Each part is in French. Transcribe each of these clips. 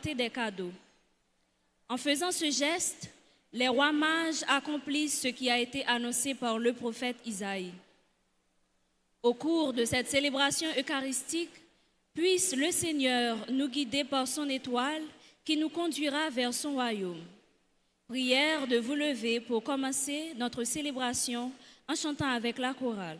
apporter des cadeaux. En faisant ce geste, les rois mages accomplissent ce qui a été annoncé par le prophète Isaïe. Au cours de cette célébration eucharistique, puisse le Seigneur nous guider par son étoile qui nous conduira vers son royaume. Prière de vous lever pour commencer notre célébration en chantant avec la chorale.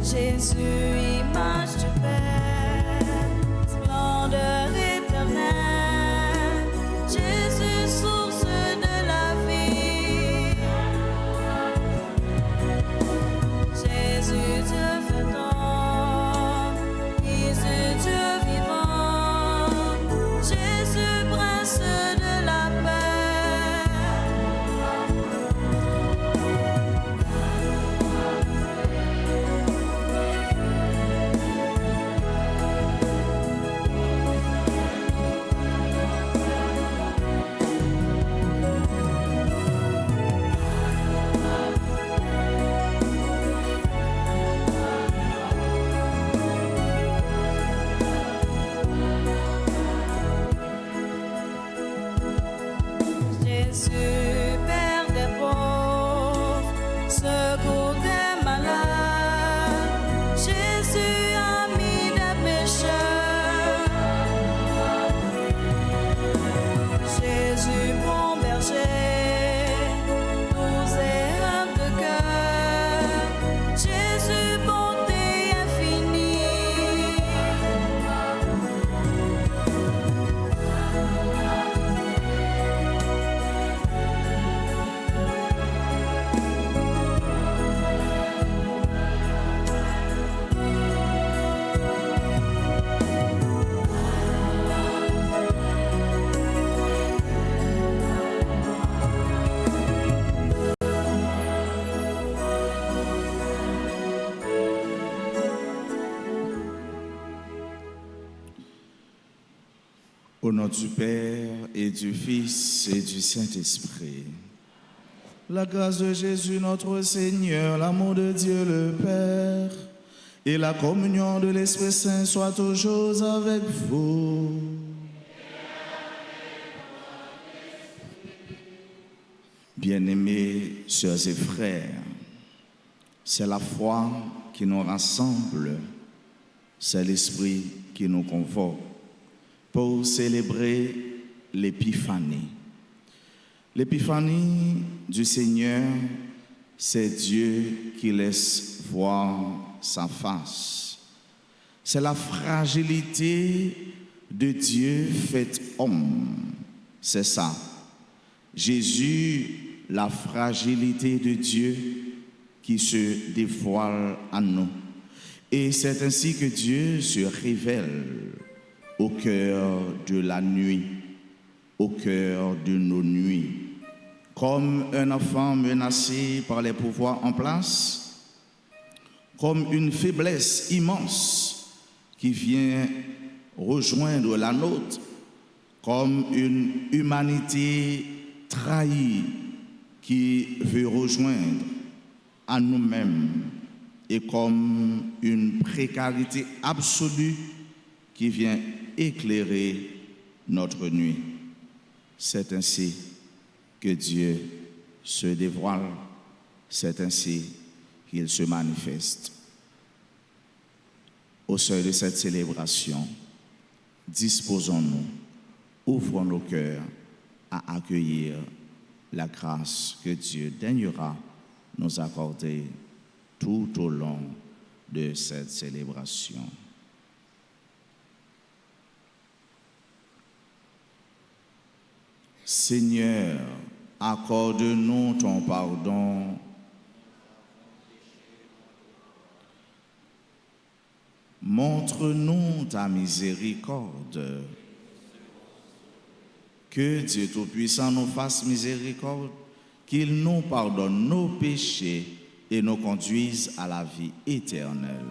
Jésus, image du Père, splendeur éternelle. Jésus, source de la vie. Jésus, Dieu fait homme, Fils de Dieu vivant. Jésus, prince de la paix. Jésus, Père des pauvres, secours des malades. Jésus, ami des pécheurs. Jésus, bon berger, doux et humble de cœur. Jésus, bonté infinie. Au nom du Père et du Fils et du Saint-Esprit. La grâce de Jésus notre Seigneur, l'amour de Dieu le Père et la communion de l'Esprit Saint soit toujours avec vous. Bien-aimés sœurs et frères, c'est la foi qui nous rassemble, c'est l'Esprit qui nous convoque pour célébrer l'Épiphanie. L'Épiphanie du Seigneur, c'est Dieu qui laisse voir sa face. C'est la fragilité de Dieu fait homme. C'est ça. Jésus, la fragilité de Dieu qui se dévoile à nous. Et c'est ainsi que Dieu se révèle au cœur de la nuit, au cœur de nos nuits. Comme un enfant menacé par les pouvoirs en place, comme une faiblesse immense qui vient rejoindre la nôtre, comme une humanité trahie qui veut rejoindre à nous-mêmes, et comme une précarité absolue qui vient éclairer notre nuit. C'est ainsi que Dieu se dévoile, c'est ainsi qu'il se manifeste. Au seuil de cette célébration, disposons-nous, ouvrons nos cœurs à accueillir la grâce que Dieu daignera nous accorder tout au long de cette célébration. Seigneur, accorde-nous ton pardon. Montre-nous ta miséricorde. Que Dieu Tout-Puissant nous fasse miséricorde, qu'il nous pardonne nos péchés et nous conduise à la vie éternelle.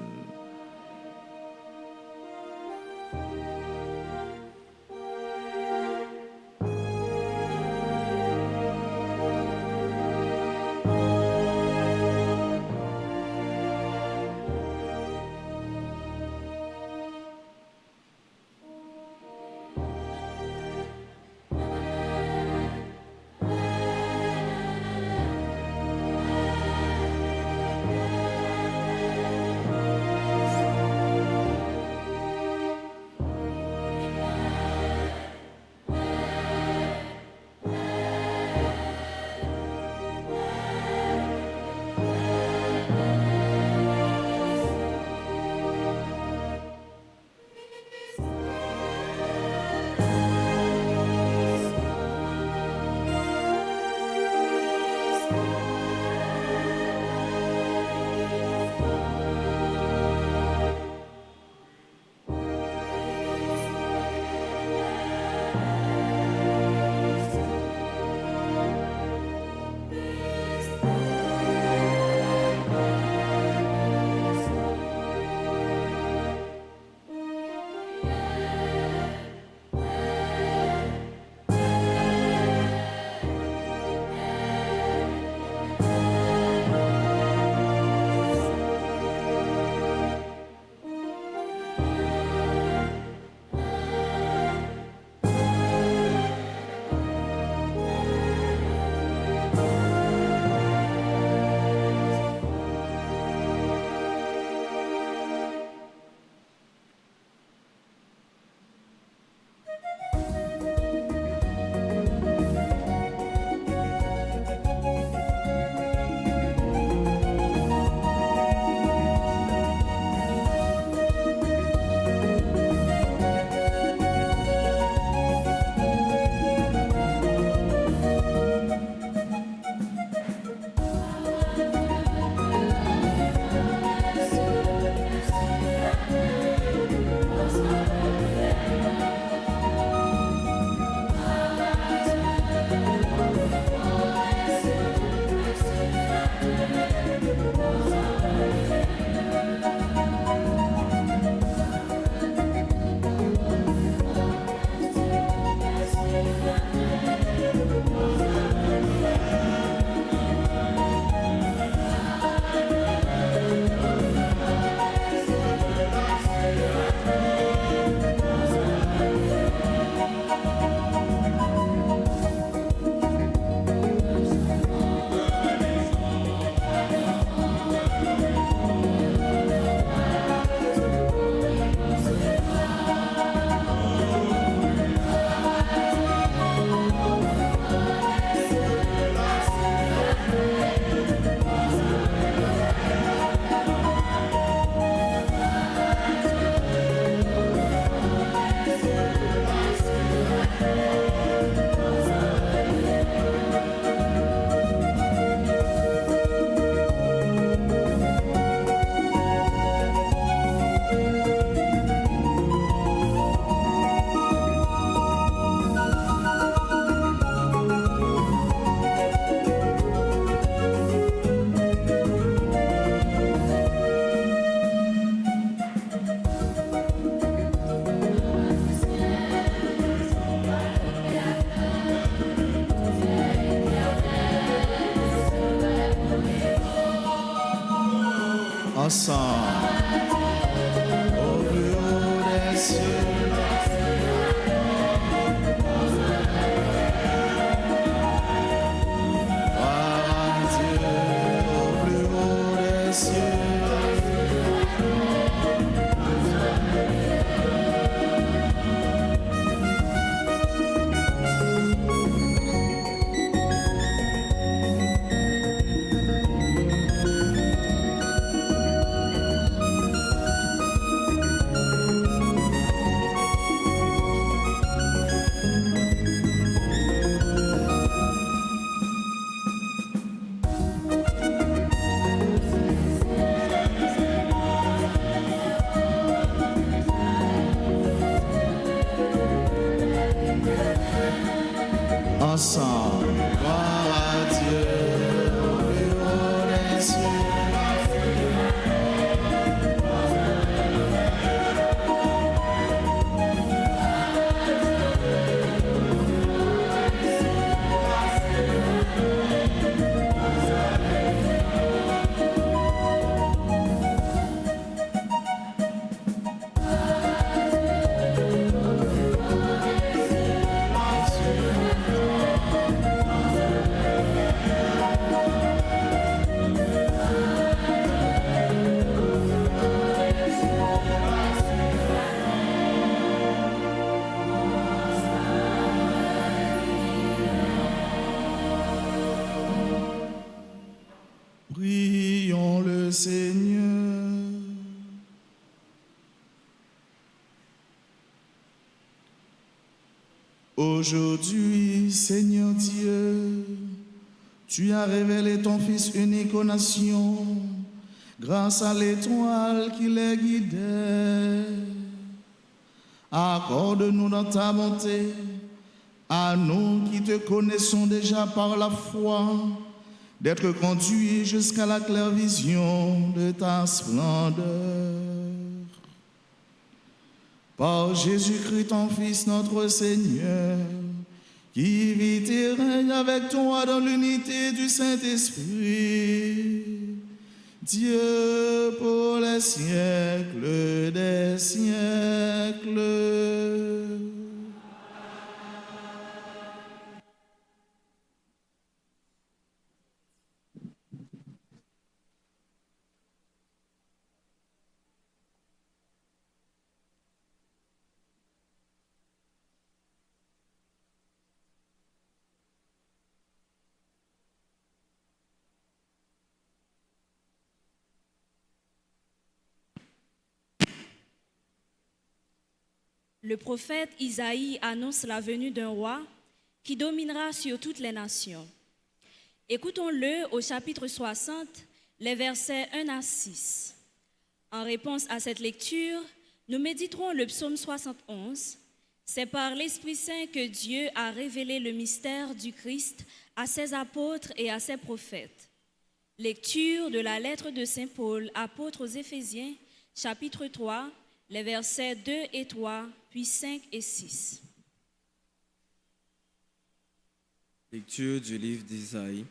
ensemble, au plus haut des cieux. Ensemble, gloire à Dieu, au plus haut des cieux. Prions le Seigneur. Aujourd'hui, Seigneur Dieu, tu as révélé ton Fils unique aux nations grâce à l'étoile qui les guidait. Accorde-nous dans ta bonté, à nous qui te connaissons déjà par la foi, d'être conduits jusqu'à la claire vision de ta splendeur. Par Jésus-Christ, ton Fils, notre Seigneur, qui vit et règne avec toi dans l'unité du Saint-Esprit, Dieu pour les siècles des siècles. Le prophète Isaïe annonce la venue d'un roi qui dominera sur toutes les nations. Écoutons-le au chapitre 60, les versets 1 à 6. En réponse à cette lecture, nous méditerons le psaume 71. C'est par l'Esprit Saint que Dieu a révélé le mystère du Christ à ses apôtres et à ses prophètes. Lecture de la lettre de Saint Paul, apôtre aux Éphésiens, chapitre 3, les versets 2 et 3, puis 5 et 6. Lecture du livre d'Isaïe,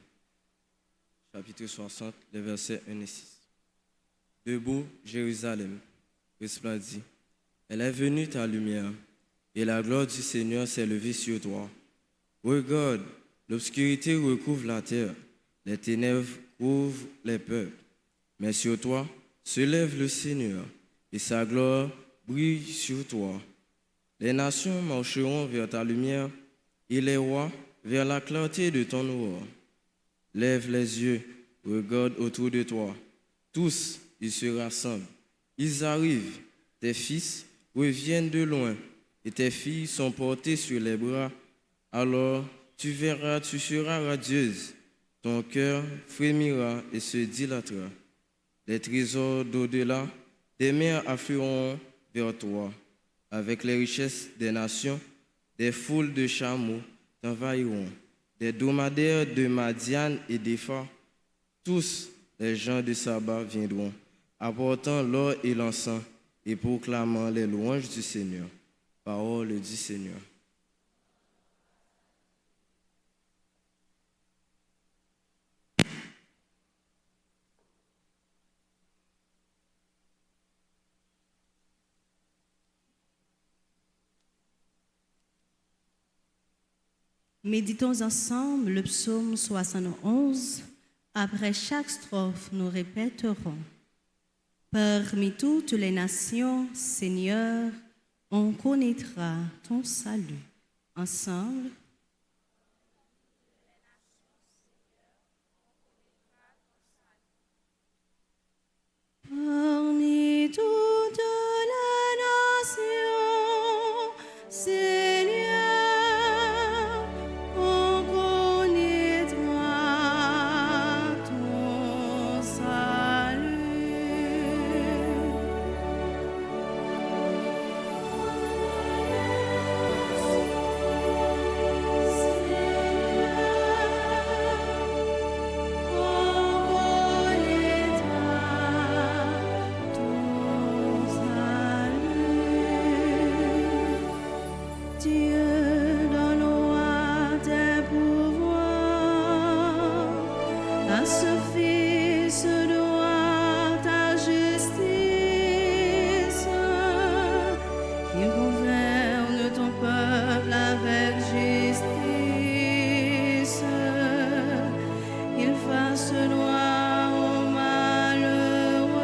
chapitre 60, les versets 1 et 6. Debout, Jérusalem, resplendis. Elle est venue ta lumière, et la gloire du Seigneur s'est levée sur toi. Regarde, l'obscurité recouvre la terre, les ténèbres couvrent les peuples. Mais sur toi se lève le Seigneur, et sa gloire brille sur toi. Les nations marcheront vers ta lumière, et les rois vers la clarté de ton aurore. Lève les yeux, regarde autour de toi. Tous, ils se rassemblent. Ils arrivent. Tes fils reviennent de loin, et tes filles sont portées sur les bras. Alors tu verras, tu seras radieuse. Ton cœur frémira et se dilatera. Les trésors d'au-delà des mers afflueront vers toi. Avec les richesses des nations, des foules de chameaux t'envahiront. Des dromadaires de Madian et d'Épha, tous les gens de Saba viendront, apportant l'or et l'encens et proclamant les louanges du Seigneur. Parole du Seigneur. Méditons ensemble le psaume 71. Après chaque strophe, nous répéterons. Parmi toutes les nations, Seigneur, on connaîtra ton salut. Ensemble. Parmi toutes les nations, Seigneur, on connaîtra ton Dieu donne à tes pouvoirs, à ce Fils doit ta justice, qu'il gouverne ton peuple avec justice, qu'il fasse droit aux malheureux.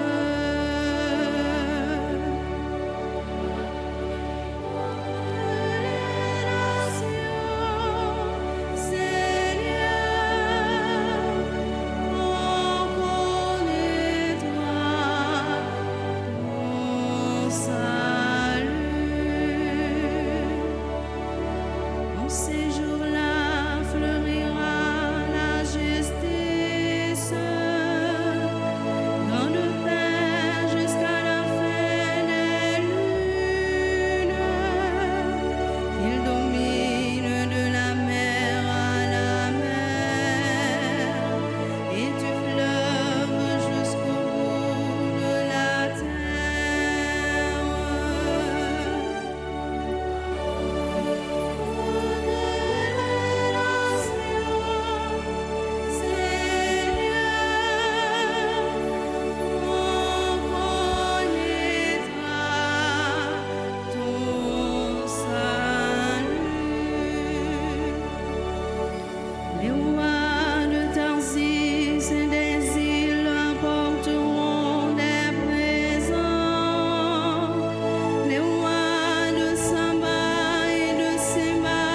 Ces jours-là fleurira la justice, grande paix jusqu'à la fin des lunes. Il domine de la mer à la mer et du fleuve jusqu'au bout de la terre. Les rois de Tarsis et des îles apporteront des présents. Les rois de Saba et de Séba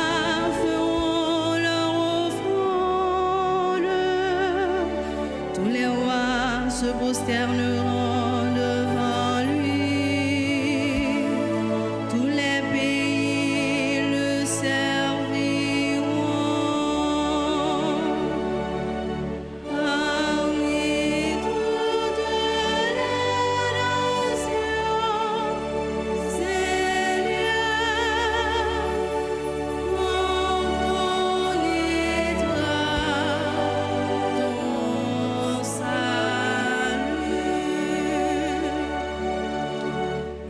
feront leur offrande. Tous les rois se prosterneront devant lui. Tous les pays le serviront. Parmi toutes les nations, Seigneur, on connaîtra ton salut.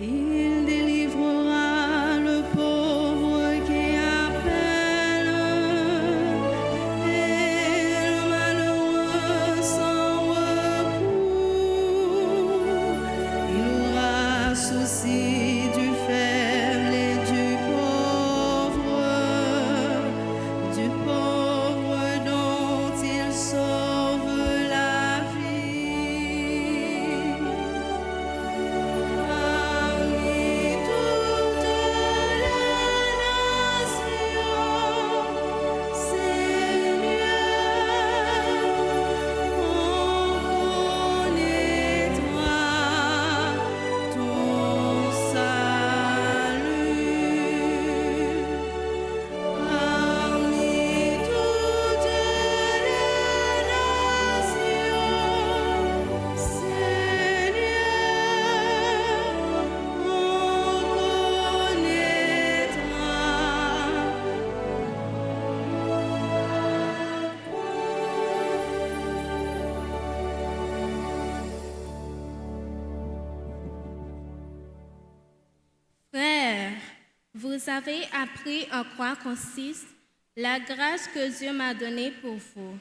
Il délivrera le pauvre qui appelle et le malheureux sans recours. Il aura souci du faible et du pauvre dont il sauve la vie. Parmi toutes les nations, Seigneur, on connaîtra ton salut. Parmi toutes les nations, Frères, vous avez appris en quoi consiste la grâce que Dieu m'a donnée pour vous.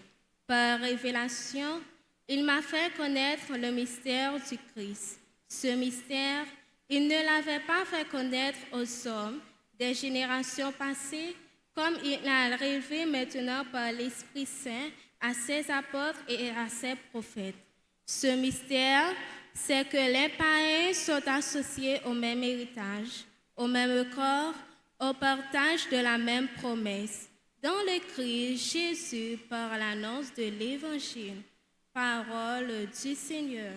Par révélation, il m'a fait connaître le mystère du Christ. Ce mystère, il ne l'avait pas fait connaître aux hommes des générations passées, comme il a révélé maintenant par l'Esprit Saint à ses apôtres et à ses prophètes. Ce mystère, c'est que les païens sont associés au même héritage, au même corps, au partage de la même promesse. Dans le Christ, Jésus, par l'annonce de l'Évangile, parole du Seigneur.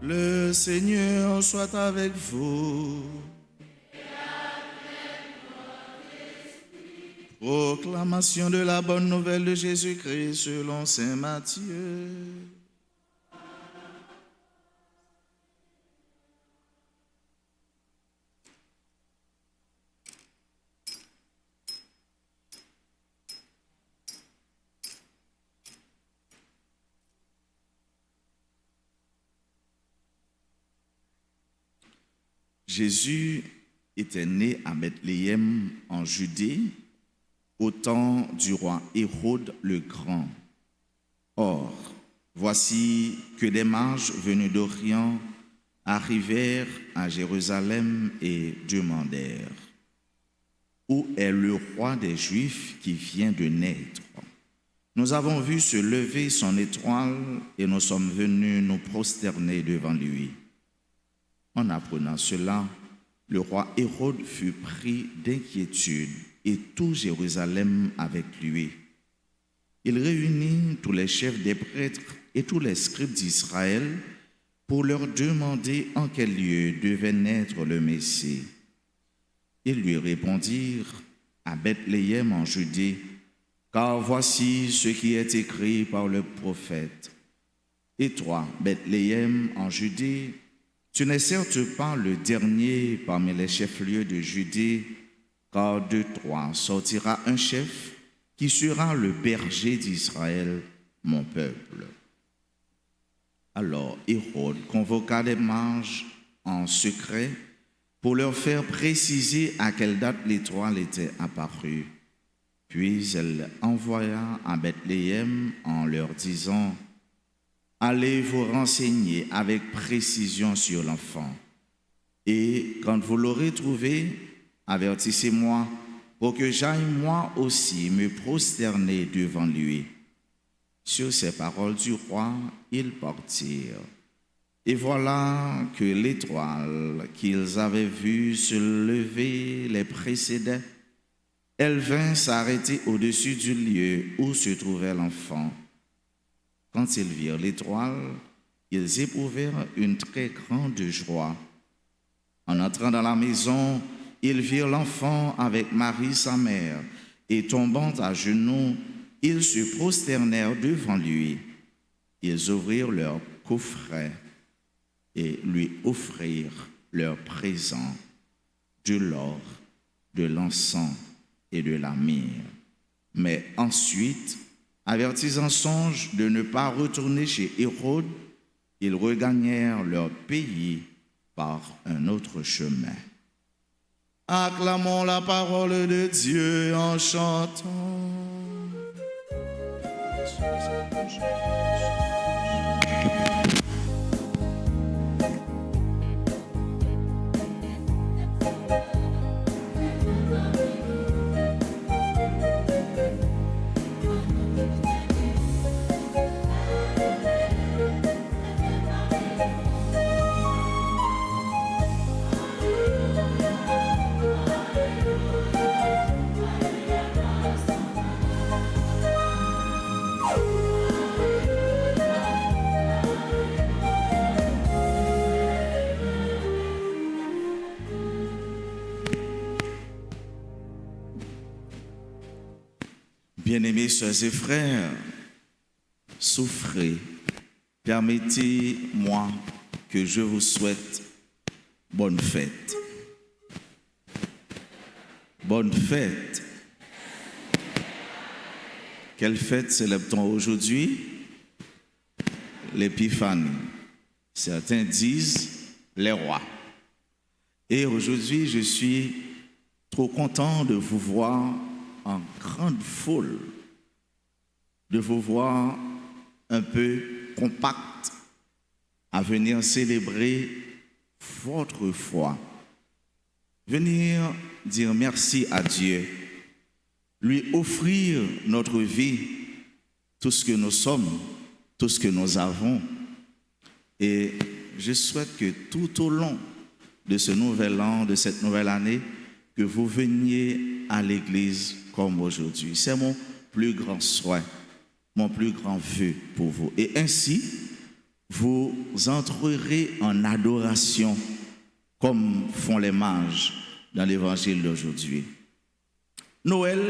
Le Seigneur soit avec vous. Proclamation de la bonne nouvelle de Jésus-Christ selon saint Matthieu. Jésus était né à Bethléem en Judée au temps du roi Hérode le Grand. Or, voici que des mages venus d'Orient arrivèrent à Jérusalem et demandèrent: où est le roi des Juifs qui vient de naître? Nous avons vu se lever son étoile et nous sommes venus nous prosterner devant lui. En apprenant cela, le roi Hérode fut pris d'inquiétude et tout Jérusalem avec lui. Il réunit tous les chefs des prêtres et tous les scribes d'Israël pour leur demander en quel lieu devait naître le Messie. Ils lui répondirent: à Bethléem en Judée, car voici ce qui est écrit par le prophète. Et toi, Bethléem en Judée, tu n'es certes pas le dernier parmi les chefs-lieux de Judée, car de toi sortira un chef qui sera le berger d'Israël, mon peuple. Alors Hérode convoqua les mages en secret pour leur faire préciser à quelle date l'étoile était apparue. Puis elle envoya à Bethléem en leur disant: allez vous renseigner avec précision sur l'enfant. Et quand vous l'aurez trouvé, avertissez-moi pour que j'aille moi aussi me prosterner devant lui. Sur ces paroles du roi, ils partirent. Et voilà que l'étoile qu'ils avaient vue se lever les précédait. Elle vint s'arrêter au-dessus du lieu où se trouvait l'enfant. Quand ils virent l'étoile, ils éprouvèrent une très grande joie. En entrant dans la maison, ils virent l'enfant avec Marie sa mère, et tombant à genoux, ils se prosternèrent devant lui. Ils ouvrirent leur coffret et lui offrirent leurs présents, de l'or, de l'encens et de la myrrhe. Mais ensuite, avertis en songe de ne pas retourner chez Hérode, ils regagnèrent leur pays par un autre chemin. Acclamons la parole de Dieu en chantant. Bien-aimés sœurs et frères, souffrez. Permettez-moi que je vous souhaite bonne fête. Bonne fête. Quelle fête célèbre-t-on aujourd'hui? L'épiphanie. Certains disent les rois. Et aujourd'hui, je suis trop content de vous voir en grande foule, de vous voir un peu compact à venir célébrer votre foi, venir dire merci à Dieu, lui offrir notre vie, tout ce que nous sommes, tout ce que nous avons. Et je souhaite que tout au long de ce nouvel an, de cette nouvelle année, que vous veniez à l'église comme aujourd'hui. C'est mon plus grand souhait, mon plus grand vœu pour vous. Et ainsi, vous entrerez en adoration comme font les mages dans l'évangile d'aujourd'hui. Noël,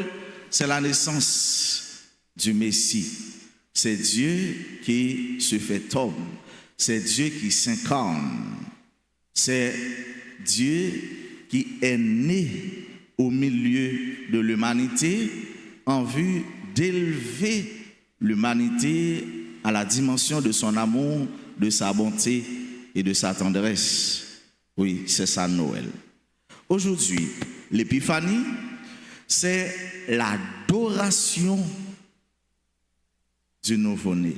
c'est la naissance du Messie. C'est Dieu qui se fait homme. C'est Dieu qui s'incarne. C'est Dieu qui est né au milieu de l'humanité en vue d'élever l'humanité à la dimension de son amour, de sa bonté et de sa tendresse. Oui, c'est ça Noël. Aujourd'hui, l'épiphanie, c'est l'adoration du nouveau-né.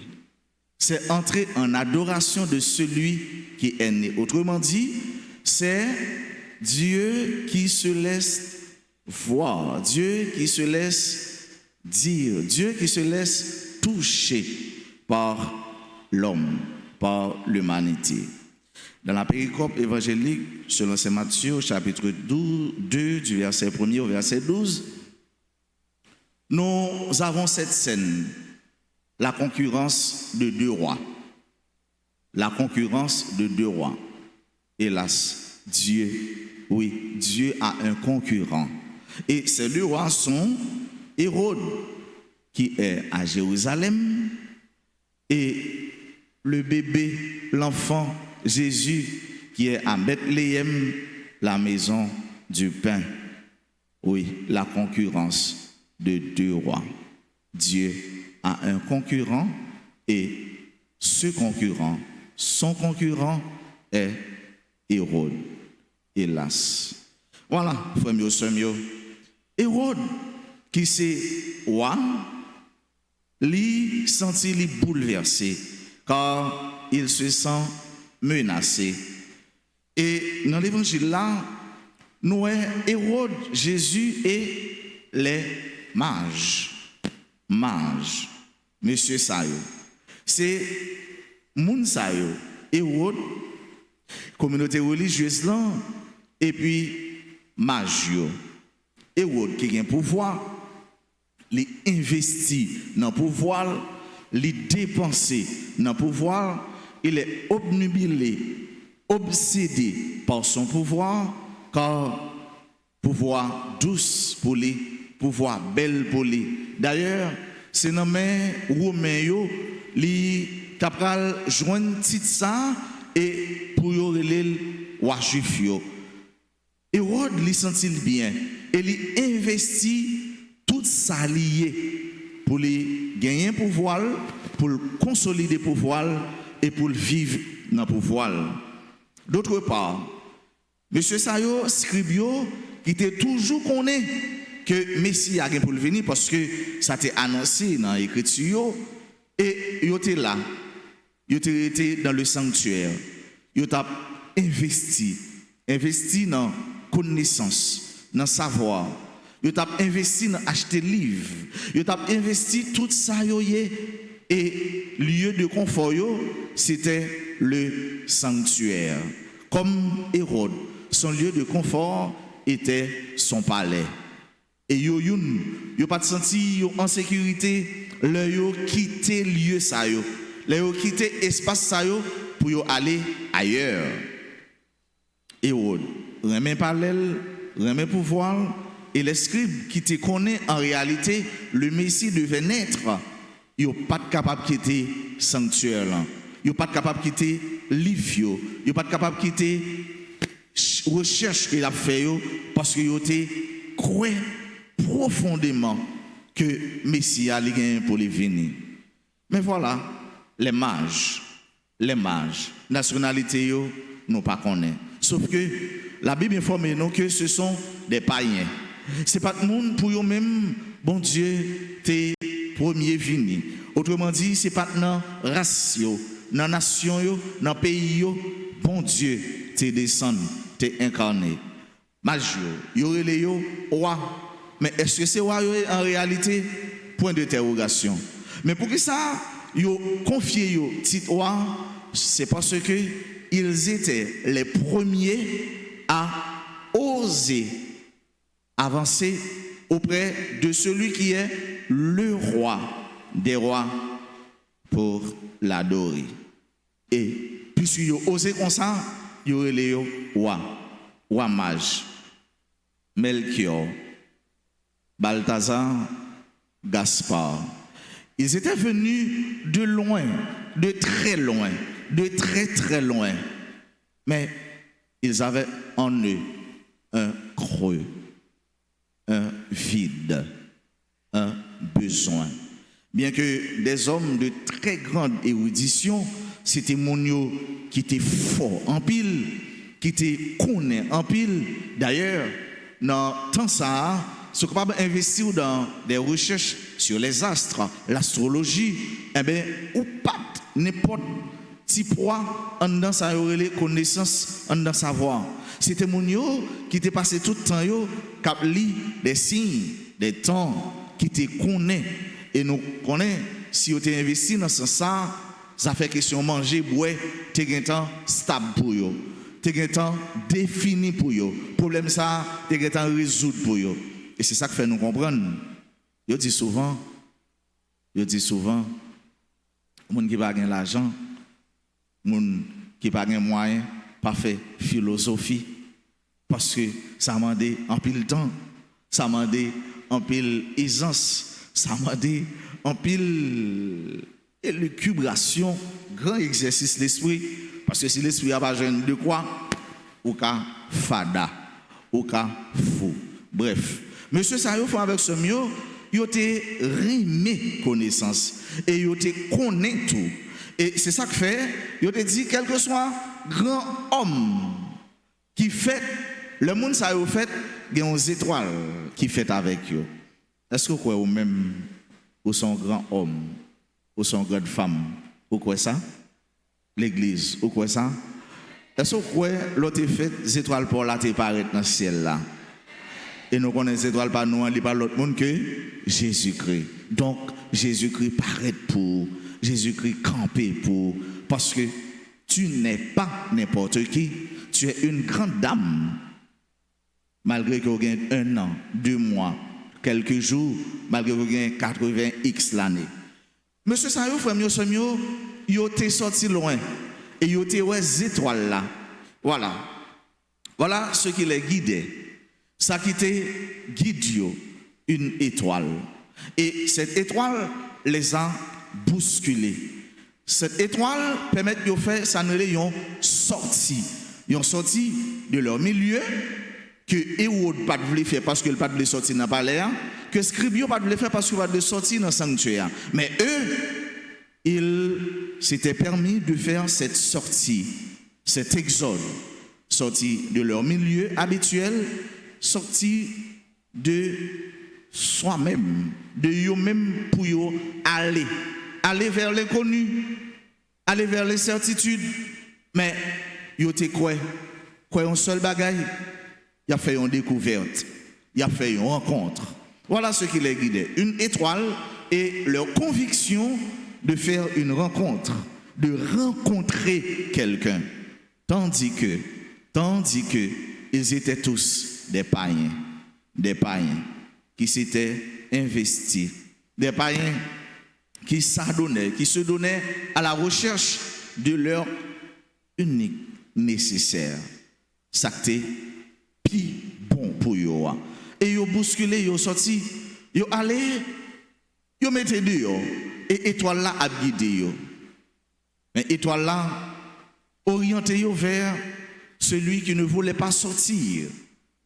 C'est entrer en adoration de celui qui est né. Autrement dit, c'est Dieu qui se laisse voir, Dieu qui se laisse dire, Dieu qui se laisse toucher par l'homme, par l'humanité. Dans la péricope évangélique, selon saint Matthieu, chapitre 2, du verset 1er au verset 12, nous avons cette scène, la concurrence de deux rois. La concurrence de deux rois. Hélas, Dieu a un concurrent. Et ces deux rois sont Hérode, qui est à Jérusalem, et le bébé, l'enfant Jésus, qui est à Bethléem, la maison du pain. Oui, la concurrence de deux rois. Dieu a un concurrent et ce concurrent, son concurrent est Hérode. Hélas. Voilà, frère mio, sœur mio. Hérode, qui c'est roi, lui sentit lui bouleversé, car il se sent menacé. Et dans l'évangile là, nous avons Hérode, Jésus et les mages. Mages, monsieur Sayo. C'est moun Sayo, Hérode, communauté religieuse là, et puis Magio. Hérode qui a un pouvoir, il investit dans le pouvoir, il dépenser dans le pouvoir, il est obnubilé, obsédé par son pouvoir, car pouvoir douce pour lui, pouvoir belle pour lui. D'ailleurs, c'est dans les Romains, il capral joindre titre ça et pour y le roi juif. Hérode lui sentit bien et il investit tout ça lié pour lui gagner pouvoir, pour le consolider pouvoir et pour le vivre dans le pouvoir. D'autre part, monsieur Sayo Scribio qui était toujours connu que Messie a pour le venir parce que ça était annoncé dans l'écriture et il était là, il était dans le sanctuaire, il a investi dans connaissance, dans savoir, il a investi dans acheter livres, il a investi tout ça et lieu de confort c'était le sanctuaire. Comme Hérode, son lieu de confort était son palais. Et yo pas senti en sécurité, yo quitté lieu ça yo, yo quitté espace ça yo pour yo aller ailleurs. Hérode, remet parallèle, remet pouvoir, et les scribes qui te connaissent en réalité, le Messie devait naître. Ils sont pas capables de quitter le sanctuaire. Ils sont pas capables de quitter le livre. Ils sont pas capables de quitter la recherche qu'il a fait parce qu'ils ont cru profondément que le Messie a gagné pour les venir. Mais voilà, les mages, nationalité, nous pas connaissons. Sauf que la Bible informe nous que ce sont des païens. Ce n'est pas le monde pour eux-mêmes, bon Dieu, t'es premier venu. Autrement dit, ce n'est pas dans la race, dans la nation, dans le pays, bon Dieu, t'es descendu, t'es incarné. Mage, yo relé yo roi. Mais est-ce que c'est roi en réalité? Point d'interrogation. Mais pour que ça, yo confié yo titre roi, c'est parce que ils étaient les premiers à oser avancer auprès de celui qui est le roi des rois pour l'adorer. Et puisqu'ils ont osé comme ça, ils ont les roi mage, Melchior, Balthazar, Gaspard. Ils étaient venus de loin, de très loin, de très très loin. Mais ils avaient en eux un creux, un vide, un besoin. Bien que des hommes de très grande érudition, c'était mon qui était fort en pile, qui était connaît en pile. D'ailleurs, dans temps ça, sont capables d'investir dans des recherches sur les astres, l'astrologie, eh bien, ou pas n'importe petit poids en dans sa connaissance, en dans savoir. C'était mon qui était passé tout le temps qui lit des signes, des temps, qui te connaît. Et nous connaissons, si vous avez investi dans ce sens, ça fait question manger, boire, tu as un temps stable pour vous. Tu as un temps défini pour vous. Le problème, ça, tu as un temps résoudre pour vous. Et c'est ça qui fait nous comprendre. Je dis souvent, les gens qui n'ont pas l'argent, les gens qui n'ont pas de moyens, pas fait philosophie. Parce que ça m'a demandé en pile temps, ça m'a demandé en pile aisance, ça m'a demandé en pile élucubration, grand exercice d'esprit. Parce que si l'esprit n'a pas jeune de quoi, ou qu'à fada, ou qu'à fou. Bref. Monsieur Sayo fait avec ce mieux, il a rimé connaissance et il a connaît tout. Et c'est ça que fait, il a dit, quel que soit grand homme qui fait, le monde ça a fait, il y a des étoiles qui fait avec eux. Est-ce que vous croyez vous-même, ou son grand homme, ou son grande femme, vous croyez ça? L'église, vous croyez ça? Est-ce que vous croyez l'autre fait, les étoiles pour la paraître dans le ciel là? Et nous connaissons les étoiles par nous, pas l'autre monde que Jésus-Christ. Donc, Jésus-Christ paraît pour, Jésus-Christ campé pour, parce que tu n'es pas n'importe qui, tu es une grande dame. Malgré que vous avez 1 an, 2 mois, quelques jours, malgré que vous avez 80x l'année. Monsieur Sayo, frère, il était sorti loin et il était les étoiles là. Voilà. Voilà ce qui les guidait. Ça qui te guide, une étoile. Et cette étoile les a bousculés. Cette étoile permet de faire ça ils ont sorti. Ils ont sorti de leur milieu que Hérode ne voulait pas faire parce qu'il ne voulait pas sortir dans le palais, que Scribes ne voulait pas faire parce qu'il ne voulait pas sortir dans le sanctuaire. Mais eux, ils s'étaient permis de faire cette sortie, cet exode, sorti de leur milieu habituel, sorti de soi-même, de eux-mêmes pour aller vers l'inconnu, aller vers les certitudes. Mais ils étaient quoi un seul bagaille, il a fait une découverte, il a fait une rencontre. Voilà ce qui les guidait. Une étoile et leur conviction de faire une rencontre, de rencontrer quelqu'un. Tandis que ils étaient tous des païens qui s'étaient investis, des païens qui s'adonnaient, qui se donnaient à la recherche de leur unique nécessaire. Ça c'était plus bon pour eux. et yo bousculé, yo sorti, yo allé, yo mettez dehors, et étoile là a guidé yo. Mais étoile là orienté yo vers celui qui ne voulait pas sortir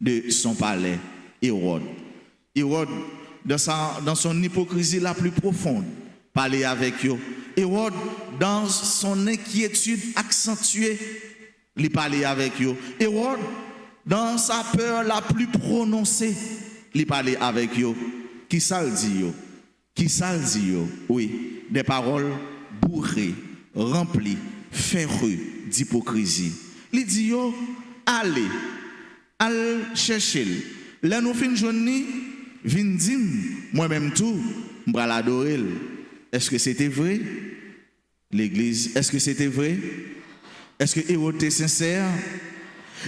de son palais, Hérode. Hérode, dans son hypocrisie la plus profonde, parlait avec eux. Hérode, dans son inquiétude accentuée, il parlait avec eux. Hérode, dans sa peur la plus prononcée, il parlait avec eux. Qui ça le dit? Qui ça le dit? Oui, des paroles bourrées, remplies, férues d'hypocrisie. Il dit, allez chercher. Là, nous finissons journée, vin dim, moi-même tout, m'bra l'adorer. Est-ce que c'était vrai? L'église, est-ce que c'était vrai? Est-ce que Hérode était sincère?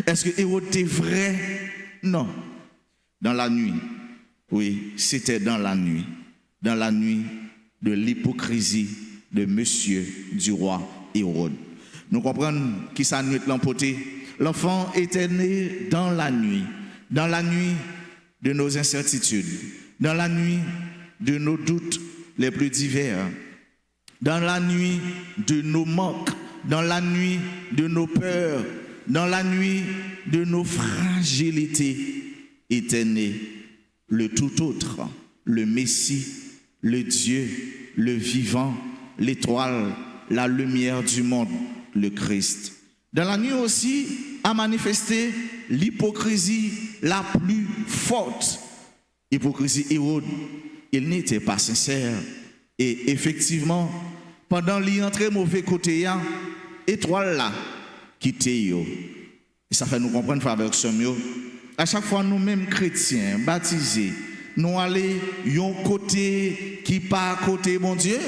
Est-ce que Hérode était vrai? Non. Dans la nuit. Oui, c'était dans la nuit. Dans la nuit de l'hypocrisie de monsieur du roi Hérode. Nous comprenons qui sa nuit l'emporté. L'enfant était né dans la nuit de nos incertitudes, dans la nuit de nos doutes les plus divers, dans la nuit de nos manques, dans la nuit de nos peurs, dans la nuit de nos fragilités, était né le tout autre, le Messie, le Dieu, le vivant, l'étoile, la lumière du monde, le Christ. Dans la nuit aussi a manifesté l'hypocrisie la plus forte. Hypocrisie Hérode, il n'était pas sincère. Et effectivement, pendant l'entrée mauvais côté, étoile là, quitté yo. Et ça fait nous comprendre avec ce mieux. À chaque fois, nous-mêmes chrétiens, baptisés, nous allons yon côté qui pas côté bon Dieu,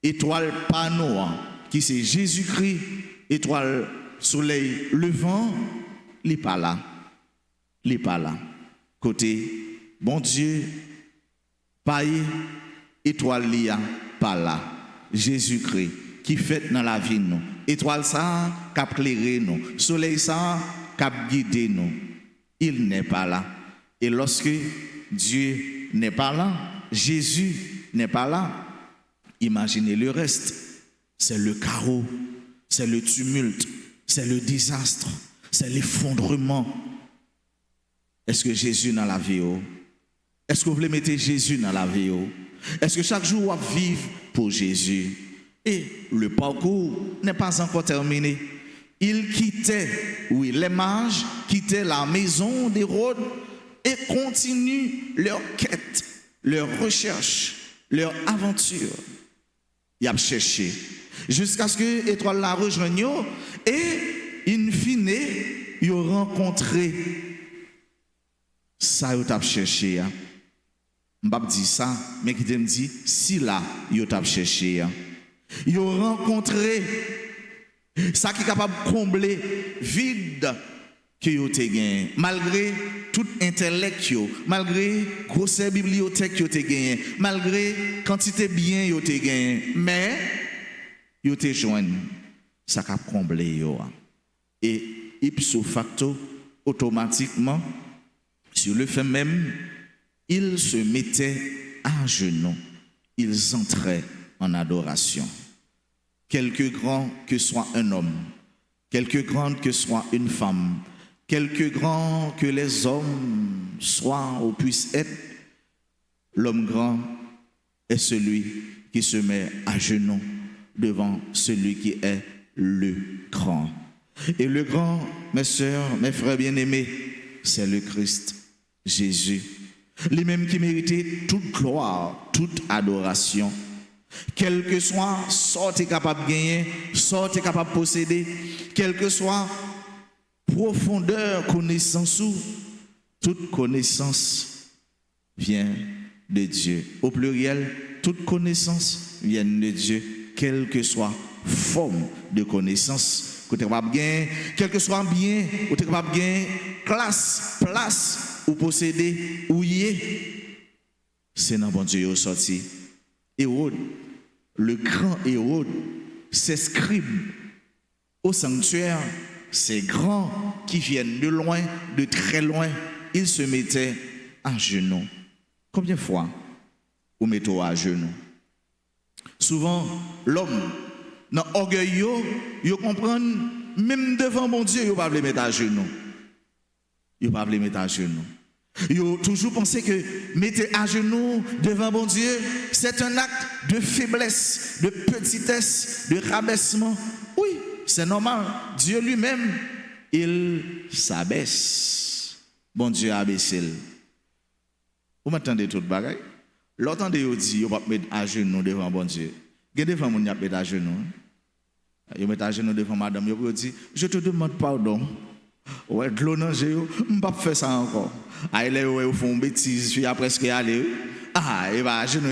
étoile pas noire, qui c'est Jésus-Christ, étoile soleil levant, il n'est pas là. Il n'est pas là. Côté bon Dieu, paille, étoile lia, pas là. Jésus-Christ, qui fait dans la vie nous. Étoile ça, qui a éclairé nous. Soleil ça, qui a guidé nous. Il n'est pas là. Et lorsque Dieu n'est pas là, Jésus n'est pas là, imaginez le reste. C'est le chaos, c'est le tumulte, c'est le désastre, c'est l'effondrement. Est-ce que Jésus dans la vie? Est-ce que vous voulez mettre Jésus dans la vie? Est-ce que chaque jour vous vivez pour Jésus? Et le parcours n'est pas encore terminé. Il quittait, oui, les mages quittaient la maison d'Hérode et continuent leur quête, leur recherche, leur aventure. Ils ont cherché jusqu'à ce que l'étoile la rejoigne et in fine, ils ont rencontré ça ils ont cherché. Je ne vais pas dire ça, mais qui me dit si là, ils ont cherché. Ils ont rencontré ça qui est capable de combler vide que vous avez gagné. Malgré tout intellect, malgré grosse bibliothèque que vous avez gagné, malgré quantité de biens que vous avez gagné, mais vous avez joint ça qui a comblé. Et ipso facto, automatiquement, sur le fait même, ils se mettaient à genoux, ils entraient en adoration. Quelque grand que soit un homme, quelque grande que soit une femme, quelque grand que les hommes soient ou puissent être, l'homme grand est celui qui se met à genoux devant celui qui est le grand. Et le grand, mes sœurs, mes frères bien-aimés, c'est le Christ, Jésus. Lui-même qui méritait toute gloire, toute adoration. Quel que soit ce que tu es capable de gagner, ce que tu es capable de posséder, quelle que soit profondeur, connaissance, toute connaissance vient de Dieu. Au pluriel, toute connaissance vient de Dieu, quelle que soit forme de connaissance que tu es capable de gagner, quel que soit bien, que tu es capable de gagner, classe, place, ou posséder, ou y est, c'est dans bon Dieu qui est sorti. Hérode, le grand Hérode, ces scribes au sanctuaire, ces grands qui viennent de loin, de très loin, ils se mettaient à genoux. Combien de fois vous mettez à genoux? Souvent, l'homme, dans l'orgueil, il comprend, même devant mon Dieu, il ne va pas le mettre à genoux. Il ne va pas le mettre à genoux. Il a toujours pensé que mettre à genoux devant mon Dieu, c'est un acte de faiblesse, de petitesse, de rabaissement. Oui, c'est normal. Dieu lui-même, il s'abaisse. Bon Dieu a abaissé. Vous m'entendez tout le bagage? L'autre de vous dit, vous ne pouvez pas mettre à genoux devant bon Dieu. Vous avez devant mon Dieu mettre à genoux. Vous mettez à genoux devant madame, vous dit, je te demande pardon. Ouais, de l'eau dans je ne peux pas faire ça encore. Allez, vous font une bêtise, je suis presque allé. Ah, il va à genoux,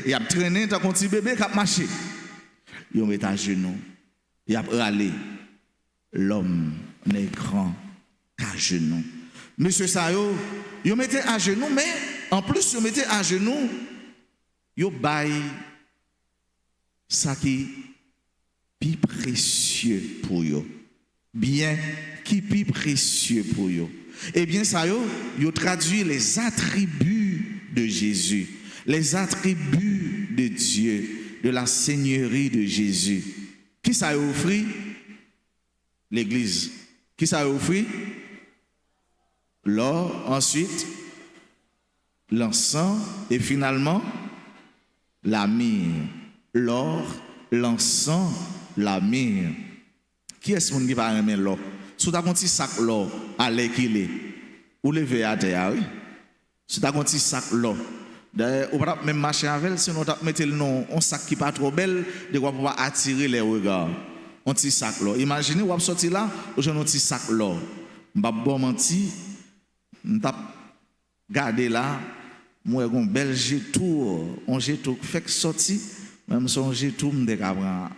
il a traîné tant qu'on petit bébé qui a marché. Il met à genoux, il a râlé. L'homme n'est grand qu'à genoux. Monsieur Sayo, il mettait à genoux, mais en plus, il mettait à genoux, il baille ça qui est plus précieux pour eux. Bien qui est plus précieux pour eux. Eh bien, ça il traduit les attributs de Jésus, les attributs de Dieu, de la seigneurie de Jésus. Qui ça a offert? L'Église. Qui ça a offert? L'or, ensuite l'encens et finalement la myrrhe. L'or, l'encens, la myrrhe. Qui est-ce qui va aimer l'or? Si tu as un petit sac l'or, à l'équil est, ou lever à terre, oui? Si tu as un petit sac l'or, ou pas même marcher avec, sinon tu as mis le nom, un sac qui n'est pas trop belle, de quoi pouvoir attirer les regards. Un petit sac l'or. Imaginez, vous avez sorti là, vous avez un petit sac l'or. Je ne vais pas mentir, je vais garder là, moi j'ai un bel jetour, un jetour fait que sorti, même si on jetour, je vais prendre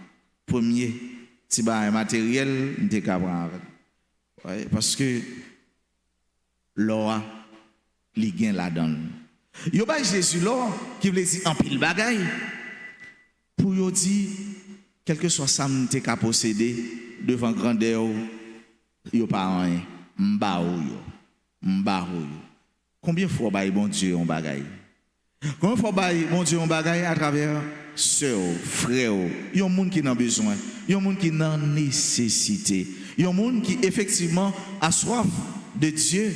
premier. Si un matériel, je vais parce que l'or, il gagne la donne. Il y a Jésus là qui veut dire en pile bagaille pour lui dire quel que soit ça que tu as possédé devant grandeur, il n'y a pas rien. Combien de fois bon Dieu en bagaille? Combien de fois bon Dieu en bagaille à travers sœur, frère, il y a un monde qui a besoin, il y a un monde qui a nécessité, il y a un monde qui effectivement a soif de Dieu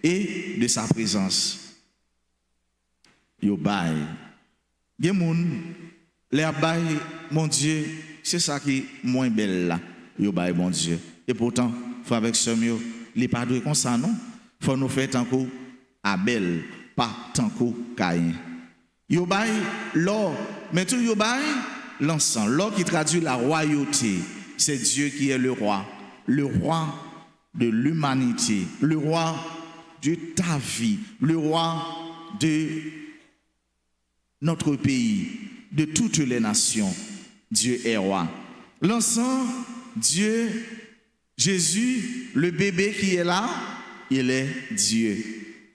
et de sa présence. Il y a des gens, les bail, mon Dieu, c'est ça qui est moins belle là. Il y a mon Dieu. Et pourtant, il faut avec ce mieux, il n'est pas doué comme ça, non? Il faut nous faire tant que Abel, pas tant que Caïn. Il y a l'or, mais tout il y a l'encens. L'or qui traduit la royauté. C'est Dieu qui est le roi de l'humanité, le roi de ta vie, le roi de notre pays, de toutes les nations. Dieu est roi. L'encens, Dieu, Jésus, le bébé qui est là, il est Dieu,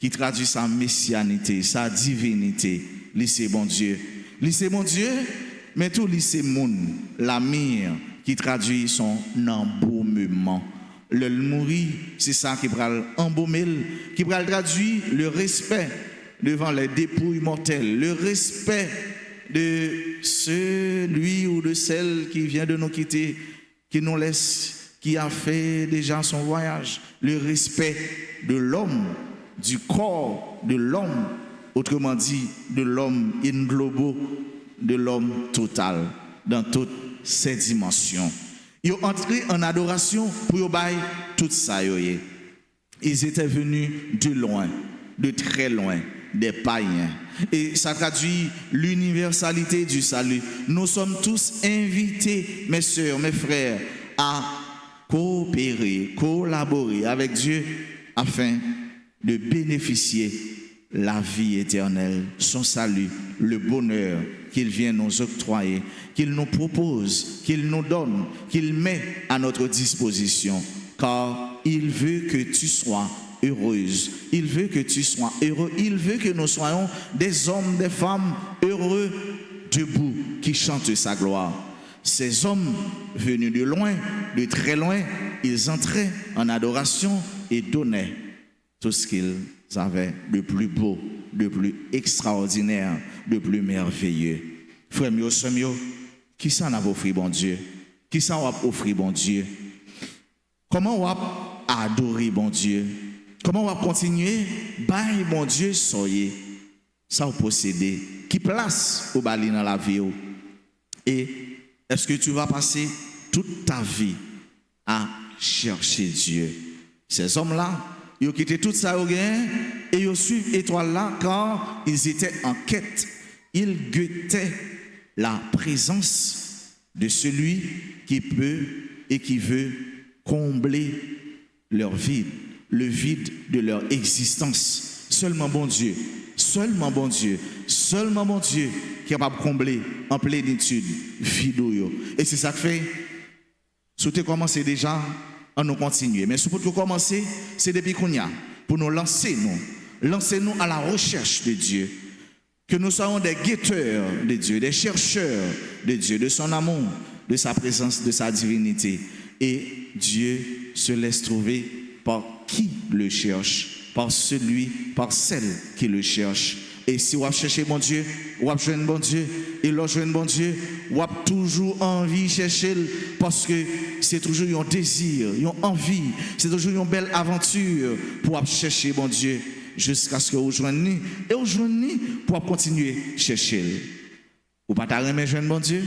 qui traduit sa messianité, sa divinité. Lycée bon Dieu. Lycée bon Dieu, mais tout lycée moun, la myrrhe, qui traduit son embaumement. Le mourir, c'est ça qui va l'embaumer, qui va traduire le respect devant les dépouilles mortelles, le respect de celui ou de celle qui vient de nous quitter, qui nous laisse, qui a fait déjà son voyage, le respect de l'homme, du corps de l'homme, autrement dit, de l'homme in globo, de l'homme total, dans toutes ses dimensions. Ils ont entré en adoration pour bailler tout ça. Ils étaient venus de loin, de très loin, des païens. Et ça traduit l'universalité du salut. Nous sommes tous invités, mes sœurs, mes frères, à coopérer, collaborer avec Dieu afin de bénéficier la vie éternelle, son salut, le bonheur qu'il vient nous octroyer, qu'il nous propose, qu'il nous donne, qu'il met à notre disposition, car il veut que tu sois heureuse, il veut que tu sois heureux, il veut que nous soyons des hommes, des femmes heureux, debout, qui chantent sa gloire. Ces hommes venus de loin, de très loin, ils entraient en adoration et donnaient tout ce qu'ils avez de plus beau, de plus extraordinaire, de plus merveilleux. Frère mio, sœur mio, qui ça n'a pas offert bon Dieu? Qui ça a offert bon Dieu? Comment on va adorer bon Dieu? Comment on va continuer? Bye bon Dieu, soyez. Ça vous possédez. Qui place au bali dans la vie? Et est-ce que tu vas passer toute ta vie à chercher Dieu? Ces hommes-là, ils ont quitté tout ça et ils ont suivi l'étoile là quand ils étaient en quête. Ils guettaient la présence de celui qui peut et qui veut combler leur vide, le vide de leur existence. Seulement bon Dieu, seulement bon Dieu, seulement bon Dieu qui est capable de combler en plénitude vide. Et c'est ça que fait, si tu commences déjà, on nous continue. Mais si pour commencer, c'est depuis qu'on y a, pour nous lancer à la recherche de Dieu. Que nous soyons des guetteurs de Dieu, des chercheurs de Dieu, de son amour, de sa présence, de sa divinité. Et Dieu se laisse trouver par qui le cherche, par celui, par celle qui le cherche. Et si vous cherchez bon Dieu, vous avez besoin bon Dieu, et là je bon Dieu, vous avez toujours envie de chercher parce que c'est toujours un désir, une envie, c'est toujours une belle aventure pour chercher bon Dieu jusqu'à ce que vous joignez et vous joignez pour continuer à chercher. Vous ne pouvez pas aimer jeune bon Dieu?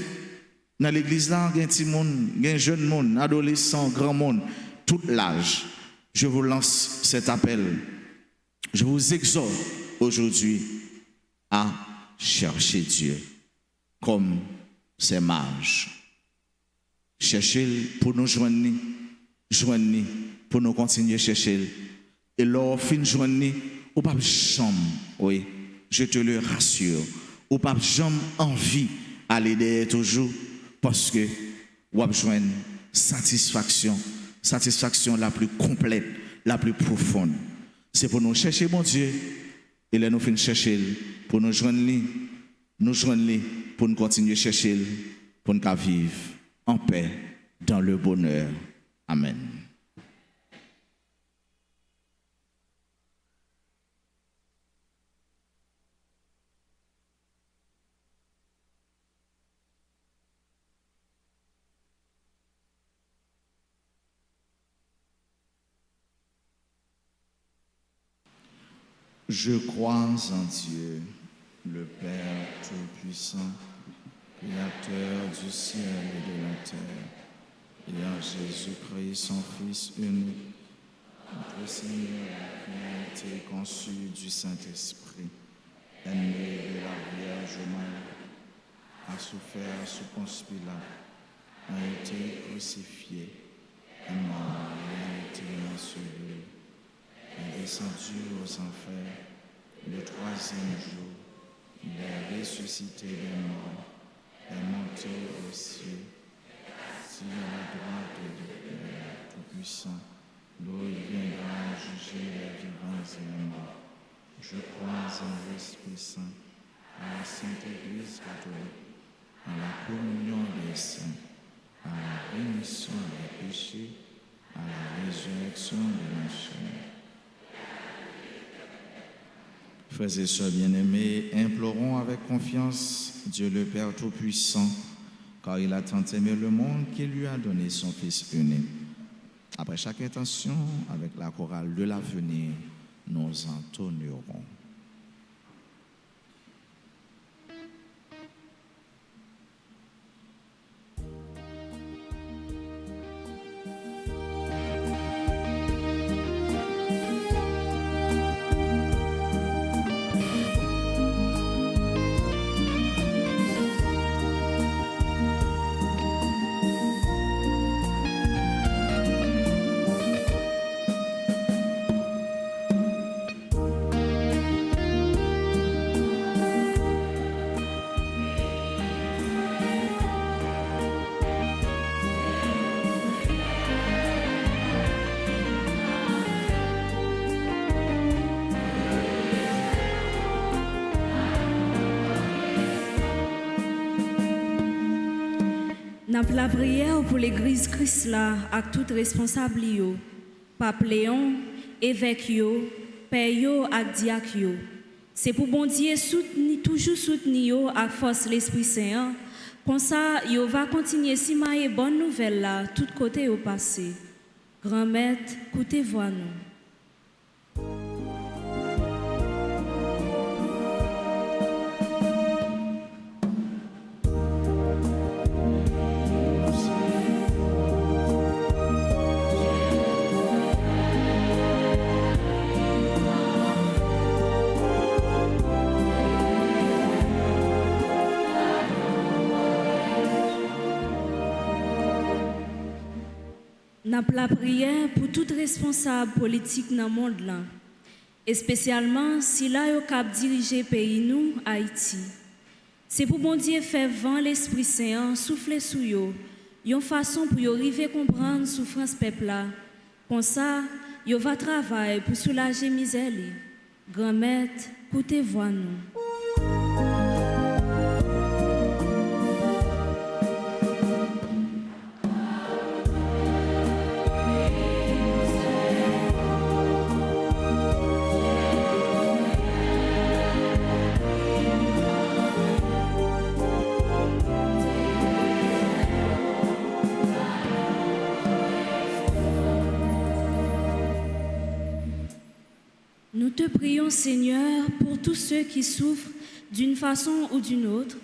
Dans l'église là, il y a un petit monde, il y a un jeune monde, adolescent, grand monde, tout l'âge. Je vous lance cet appel. Je vous exhorte aujourd'hui à chercher Dieu comme ces mages. Chercher pour nous joindre pour nous continuer à chercher. Et lors fin joindre, ou pas jamais, oui, je te le rassure, ou pas jamais envie aller derrière toujours parce que ou avez joindre satisfaction la plus complète, la plus profonde. C'est pour nous chercher mon Dieu et là nous finissons chercher pour nous joindre pour nous continuer à chercher pour nous vivre en paix dans le bonheur. Amen. Je crois en Dieu, le Père Tout-Puissant, Créateur du ciel et de la terre, et en Jésus-Christ, son Fils unique, notre Seigneur, qui a été conçu du Saint-Esprit, est né de la Vierge Marie, a souffert sous Ponce Pilate, a été crucifié, est mort et a été enseveli, est descendu aux enfers, le troisième jour, il est ressuscité des morts, est monté aux cieux, assis à la droite du Père Tout-Puissant, d'où il viendra juger les vivants et les morts. Je crois en l'Esprit Saint, à la Sainte Église catholique, à la communion des saints, à la rémission des péchés, à la résurrection de la chair. Frères et sœurs bien-aimés, implorons avec confiance Dieu le Père Tout-Puissant, car il a tant aimé le monde qu'il lui a donné son Fils unique. Après chaque intention, avec la chorale de l'avenir, nous entonnerons. Dans la prière pour l'église Christ là, avec tout responsable, Pape Léon, évêque, père yo ak diak yo. C'est pour bon Dieu toujours soutenir yo ak force l'Esprit Saint. Comme ça, yo va continuer si maye bonne nouvelle là, tout côté au passé. Grand maître, écoutez voix nous. N'a la prière pour tout responsable politique dans le monde là, et spécialement si là yo cap diriger pays nous Haïti. C'est pour bon Dieu faire vent l'Esprit Saint souffler sous yo, yon façon pour yo arriver comprendre souffrance peuple là. Comme ça, yo va travailler pour soulager misère li. Grand maître, écoutez voix nous. Nous te prions, Seigneur, pour tous ceux qui souffrent d'une façon ou d'une autre,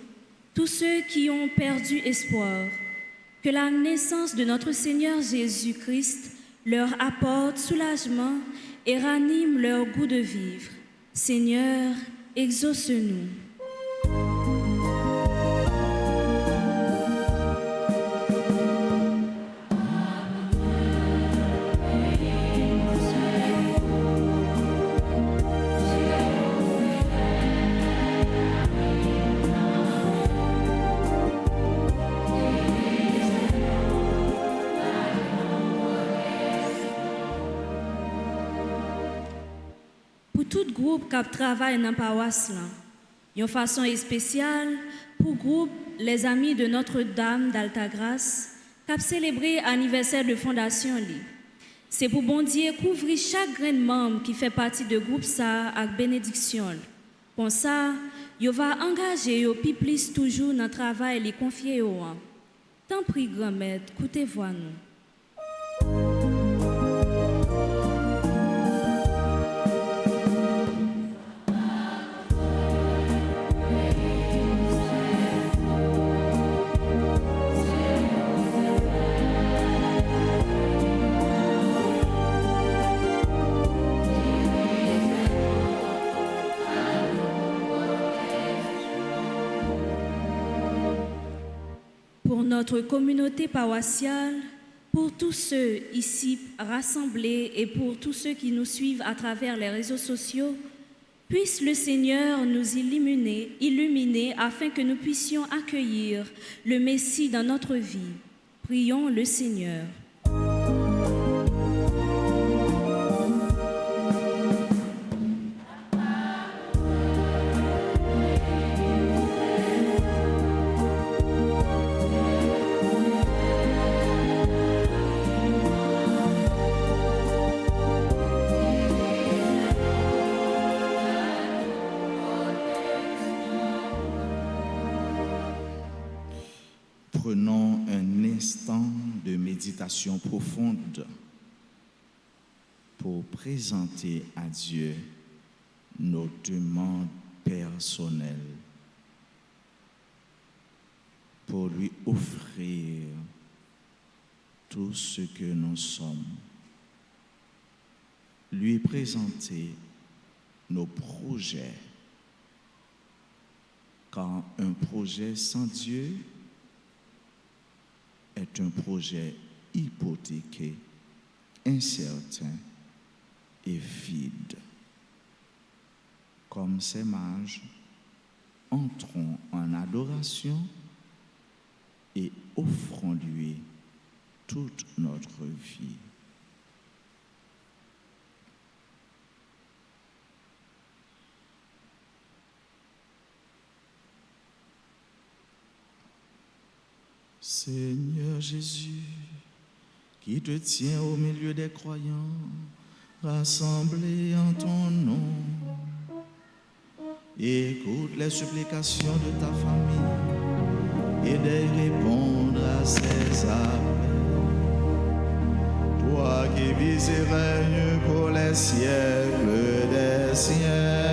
tous ceux qui ont perdu espoir. Que la naissance de notre Seigneur Jésus-Christ leur apporte soulagement et ranime leur goût de vivre. Seigneur, exauce-nous. Tout groupe qui travaille dans la paroisse, une façon spéciale pour le groupe Les Amis de Notre-Dame d'Altagrace qui a célébré l'anniversaire de fondation. C'est pour bon Dieu couvrir chaque grain de membre qui fait partie de groupe ça avec bénédiction. Pour ça, il va engager au plus toujours dans le travail et confier au an. Tant pis, grand maître, écoutez-vous nous. Pour notre communauté paroissiale, pour tous ceux ici rassemblés et pour tous ceux qui nous suivent à travers les réseaux sociaux, puisse le Seigneur nous illuminer afin que nous puissions accueillir le Messie dans notre vie. Prions le Seigneur. Prenons un instant de méditation profonde pour présenter à Dieu nos demandes personnelles, pour lui offrir tout ce que nous sommes, lui présenter nos projets, car un projet sans Dieu est un projet hypothéqué, incertain et vide. Comme ces mages, entrons en adoration et offrons-lui toute notre vie. Seigneur Jésus, qui te tient au milieu des croyants, rassemblés en ton nom. Écoute les supplications de ta famille et de répondre à ses appels. Toi qui vis et règnes pour les siècles des siècles.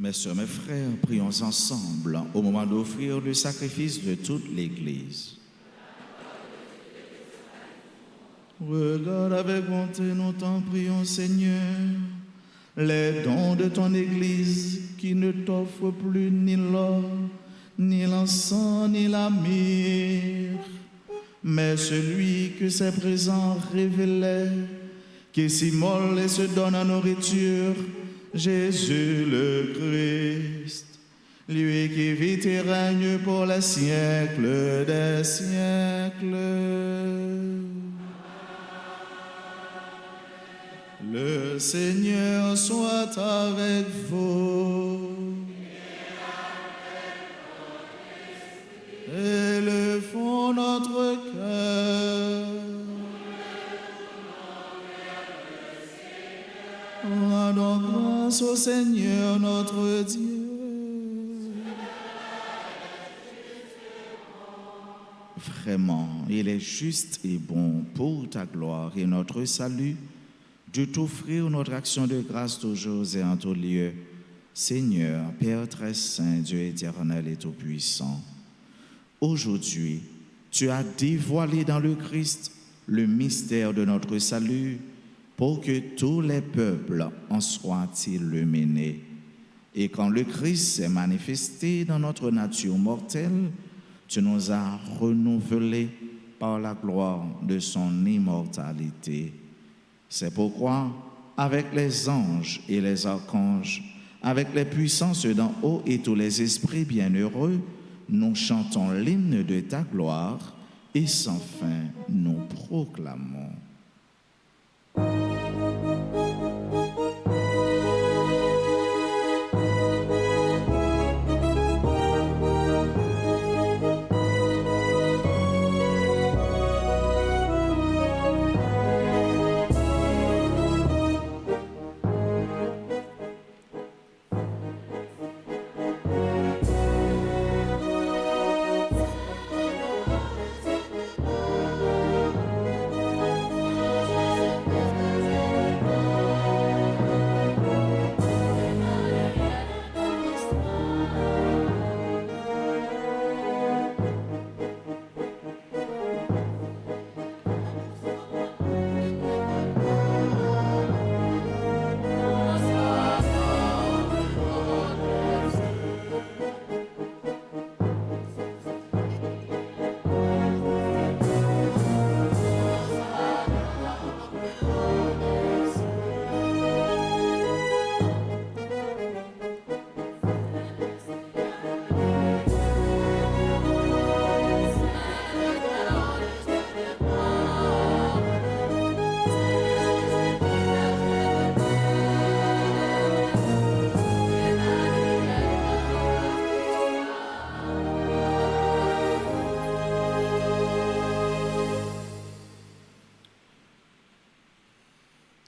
Mes sœurs, mes frères, prions ensemble au moment d'offrir le sacrifice de toute l'Église. Regarde avec bonté, nous t'en prions, Seigneur, les dons de ton Église qui ne t'offrent plus ni l'or, ni l'encens, ni la myrrhe, mais celui que ses présents révélaient, qui s'immole et se donne en nourriture, Jésus le Christ, lui qui vit et règne pour les siècles des siècles. Le Seigneur soit avec vous. Élevons notre cœur. Rendons grâce au Seigneur notre Dieu. Vraiment, il est juste et bon pour ta gloire et notre salut de t'offrir notre action de grâce toujours et en tout lieu. Seigneur, Père très saint, Dieu éternel et tout-puissant, aujourd'hui, tu as dévoilé dans le Christ le mystère de notre salut pour que tous les peuples en soient illuminés. Et quand le Christ s'est manifesté dans notre nature mortelle, tu nous as renouvelés par la gloire de son immortalité. C'est pourquoi, avec les anges et les archanges, avec les puissances d'en haut et tous les esprits bienheureux, nous chantons l'hymne de ta gloire et sans fin nous proclamons.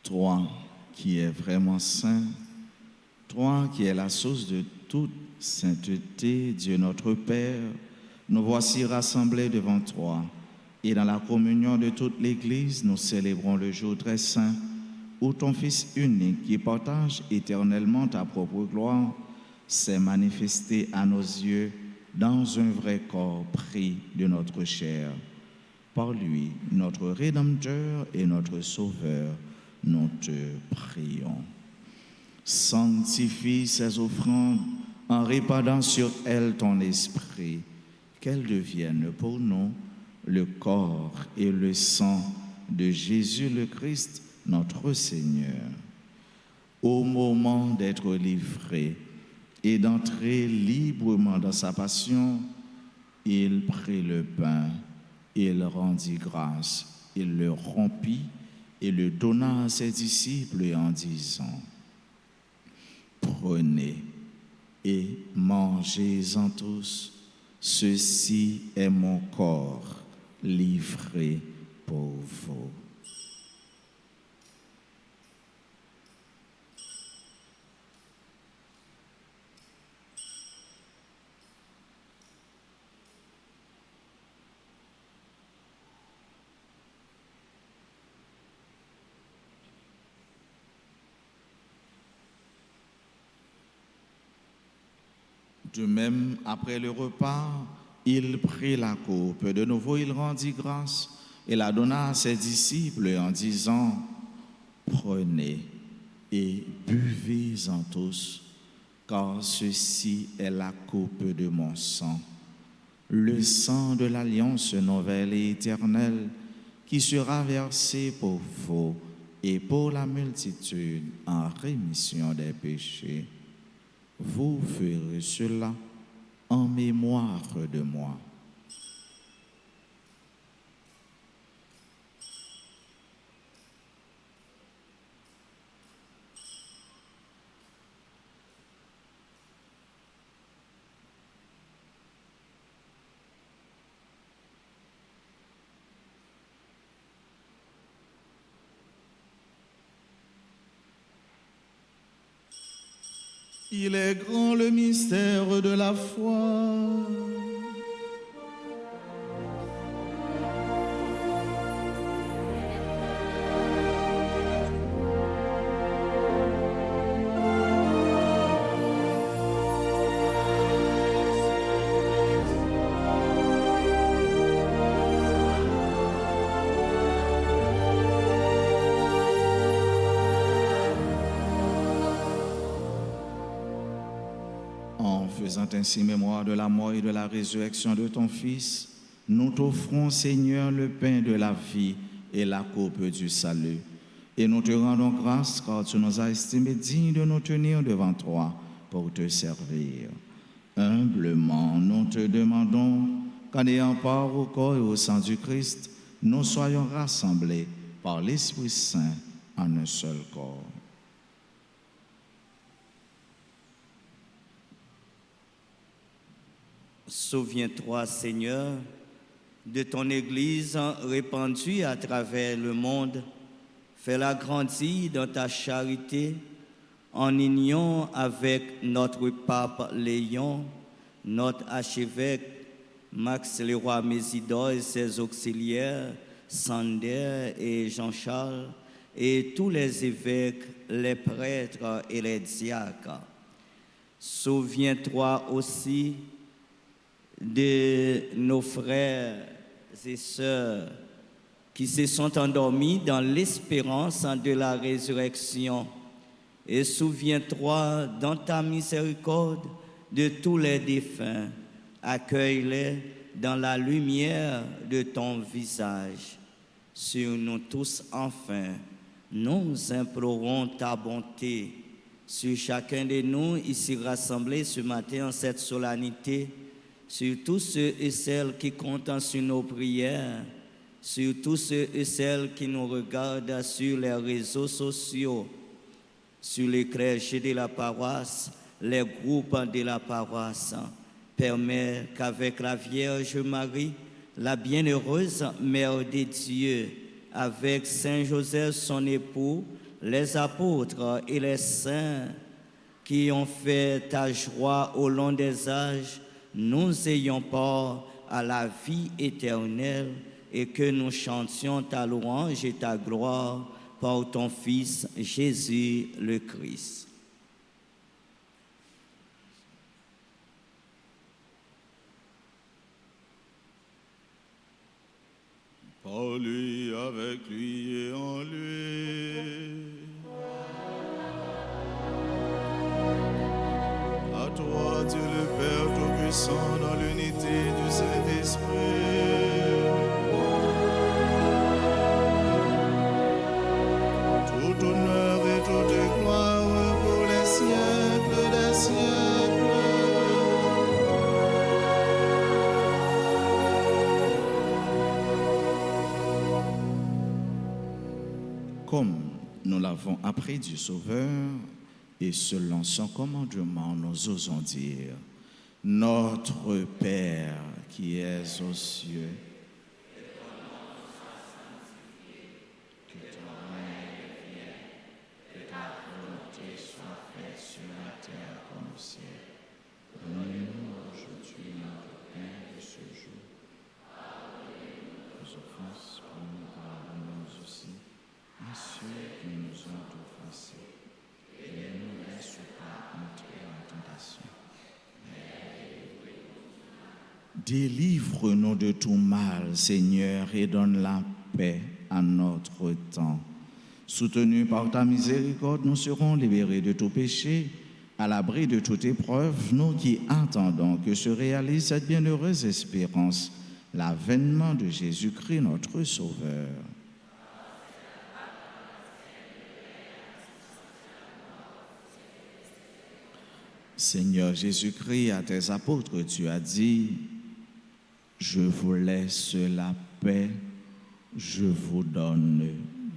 Toi qui es vraiment saint, toi qui es la source de toute sainteté, Dieu notre Père, nous voici rassemblés devant toi et dans la communion de toute l'Église, nous célébrons le jour très saint où ton Fils unique qui partage éternellement ta propre gloire s'est manifesté à nos yeux dans un vrai corps pris de notre chair. Par lui, notre Rédempteur et notre Sauveur, nous te prions. Sanctifie ces offrandes en répandant sur elles ton esprit, qu'elles deviennent pour nous le corps et le sang de Jésus le Christ, notre Seigneur. Au moment d'être livré et d'entrer librement dans sa passion, il prit le pain, il rendit grâce, il le rompit et le donna à ses disciples en disant: Prenez et mangez-en tous, ceci est mon corps livré pour vous. De même, après le repas, il prit la coupe. De nouveau, il rendit grâce et la donna à ses disciples en disant, « Prenez et buvez-en tous, car ceci est la coupe de mon sang, le sang de l'alliance nouvelle et éternelle qui sera versé pour vous et pour la multitude en rémission des péchés. Vous ferez cela en mémoire de moi. » Il est grand le mystère de la foi. En faisant ainsi mémoire de la mort et de la résurrection de ton Fils, nous t'offrons, Seigneur, le pain de la vie et la coupe du salut. Et nous te rendons grâce car tu nous as estimés dignes de nous tenir devant toi pour te servir. Humblement, nous te demandons qu'en ayant part au corps et au sang du Christ, nous soyons rassemblés par l'Esprit Saint en un seul corps. Souviens-toi, Seigneur, de ton Église répandue à travers le monde. Fais-la grandir dans ta charité, en union avec notre pape Léon, notre archevêque Max Leroy Mésidor et ses auxiliaires, Sander et Jean-Charles, et tous les évêques, les prêtres et les diacres. Souviens-toi aussi de nos frères et sœurs qui se sont endormis dans l'espérance de la résurrection. Et souviens-toi dans ta miséricorde de tous les défunts. Accueille-les dans la lumière de ton visage. Sur nous tous, enfin, nous implorons ta bonté. Sur chacun de nous ici rassemblés ce matin en cette solennité, sur tous ceux et celles qui comptent sur nos prières, sur tous ceux et celles qui nous regardent sur les réseaux sociaux, sur les clergés de la paroisse, les groupes de la paroisse. Permets qu'avec la Vierge Marie, la bienheureuse Mère de Dieu, avec Saint Joseph son époux, les apôtres et les saints qui ont fait ta joie au long des âges, nous ayons part à la vie éternelle et que nous chantions ta louange et ta gloire par ton Fils Jésus le Christ. Par lui, avec lui et en lui. À toi, Dieu le Père Tout-Puissant, dans l'unité du Saint-Esprit. Tout honneur et toute gloire pour les siècles des siècles. Comme nous l'avons appris du Sauveur, et selon son commandement, nous osons dire, Notre Père qui es aux cieux, que ton règne vienne, que ta volonté soit faite sur la terre comme au ciel. Donne-nous aujourd'hui notre pain de ce jour. Nos offenses pour nous pardonner aussi, à ceux qui nous ont offensés. Et ne nous laisse pas entrer en tentation, mais Délivre-nous de tout mal, Seigneur, et donne la paix à notre temps. Soutenus par ta miséricorde, nous serons libérés de tout péché, à l'abri de toute épreuve, nous qui attendons que se réalise cette bienheureuse espérance, l'avènement de Jésus-Christ, notre Sauveur. Seigneur Jésus-Christ, à tes apôtres, tu as dit, je vous laisse la paix, je vous donne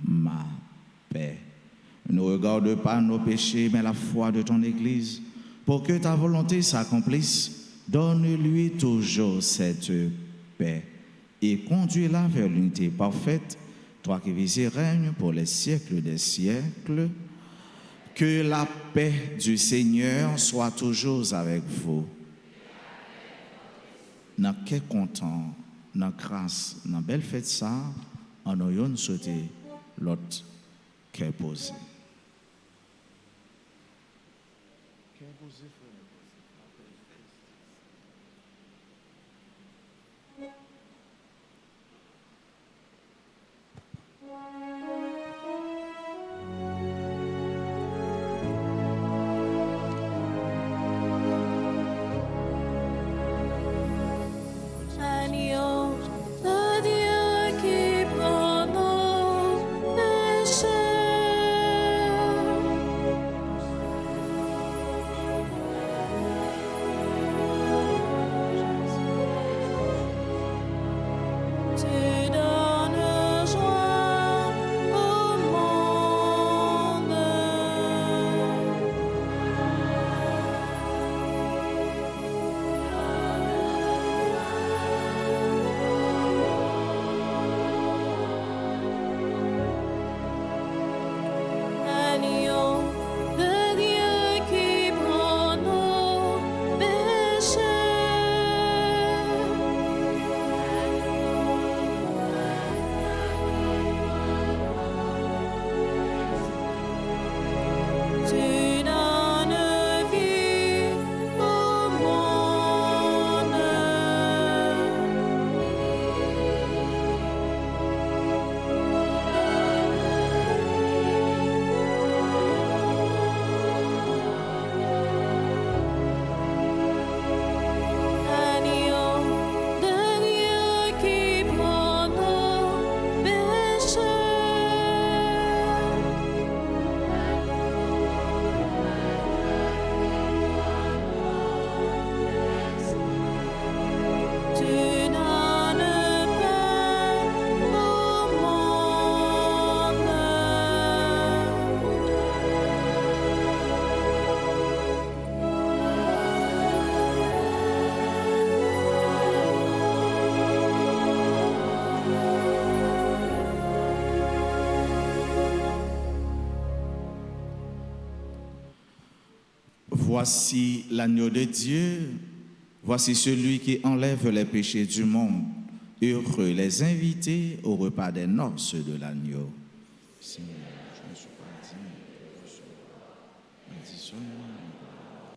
ma paix. Ne regarde pas nos péchés, mais la foi de ton Église. Pour que ta volonté s'accomplisse, donne-lui toujours cette paix et conduis-la vers l'unité parfaite, toi qui vis et règnes pour les siècles des siècles. Que la paix du Seigneur soit toujours avec vous. Nous sommes contents, nous grâce, nous belle fête ça, en ayant sauté l'autre qui est posé. Agneau de Dieu qui prend nos péchés. Tu donnes joie au monde. Agneau de Dieu qui prend nos péchés. Tu donnes vie au monde. Agneau de Dieu qui prend nos péchés. Tu donnes paix au monde. Voici l'agneau de Dieu, voici celui qui enlève les péchés du monde. Heureux les invités au repas des noces de l'agneau. Seigneur, je ne suis pas digne de recevoir, mais dis seulement une parole.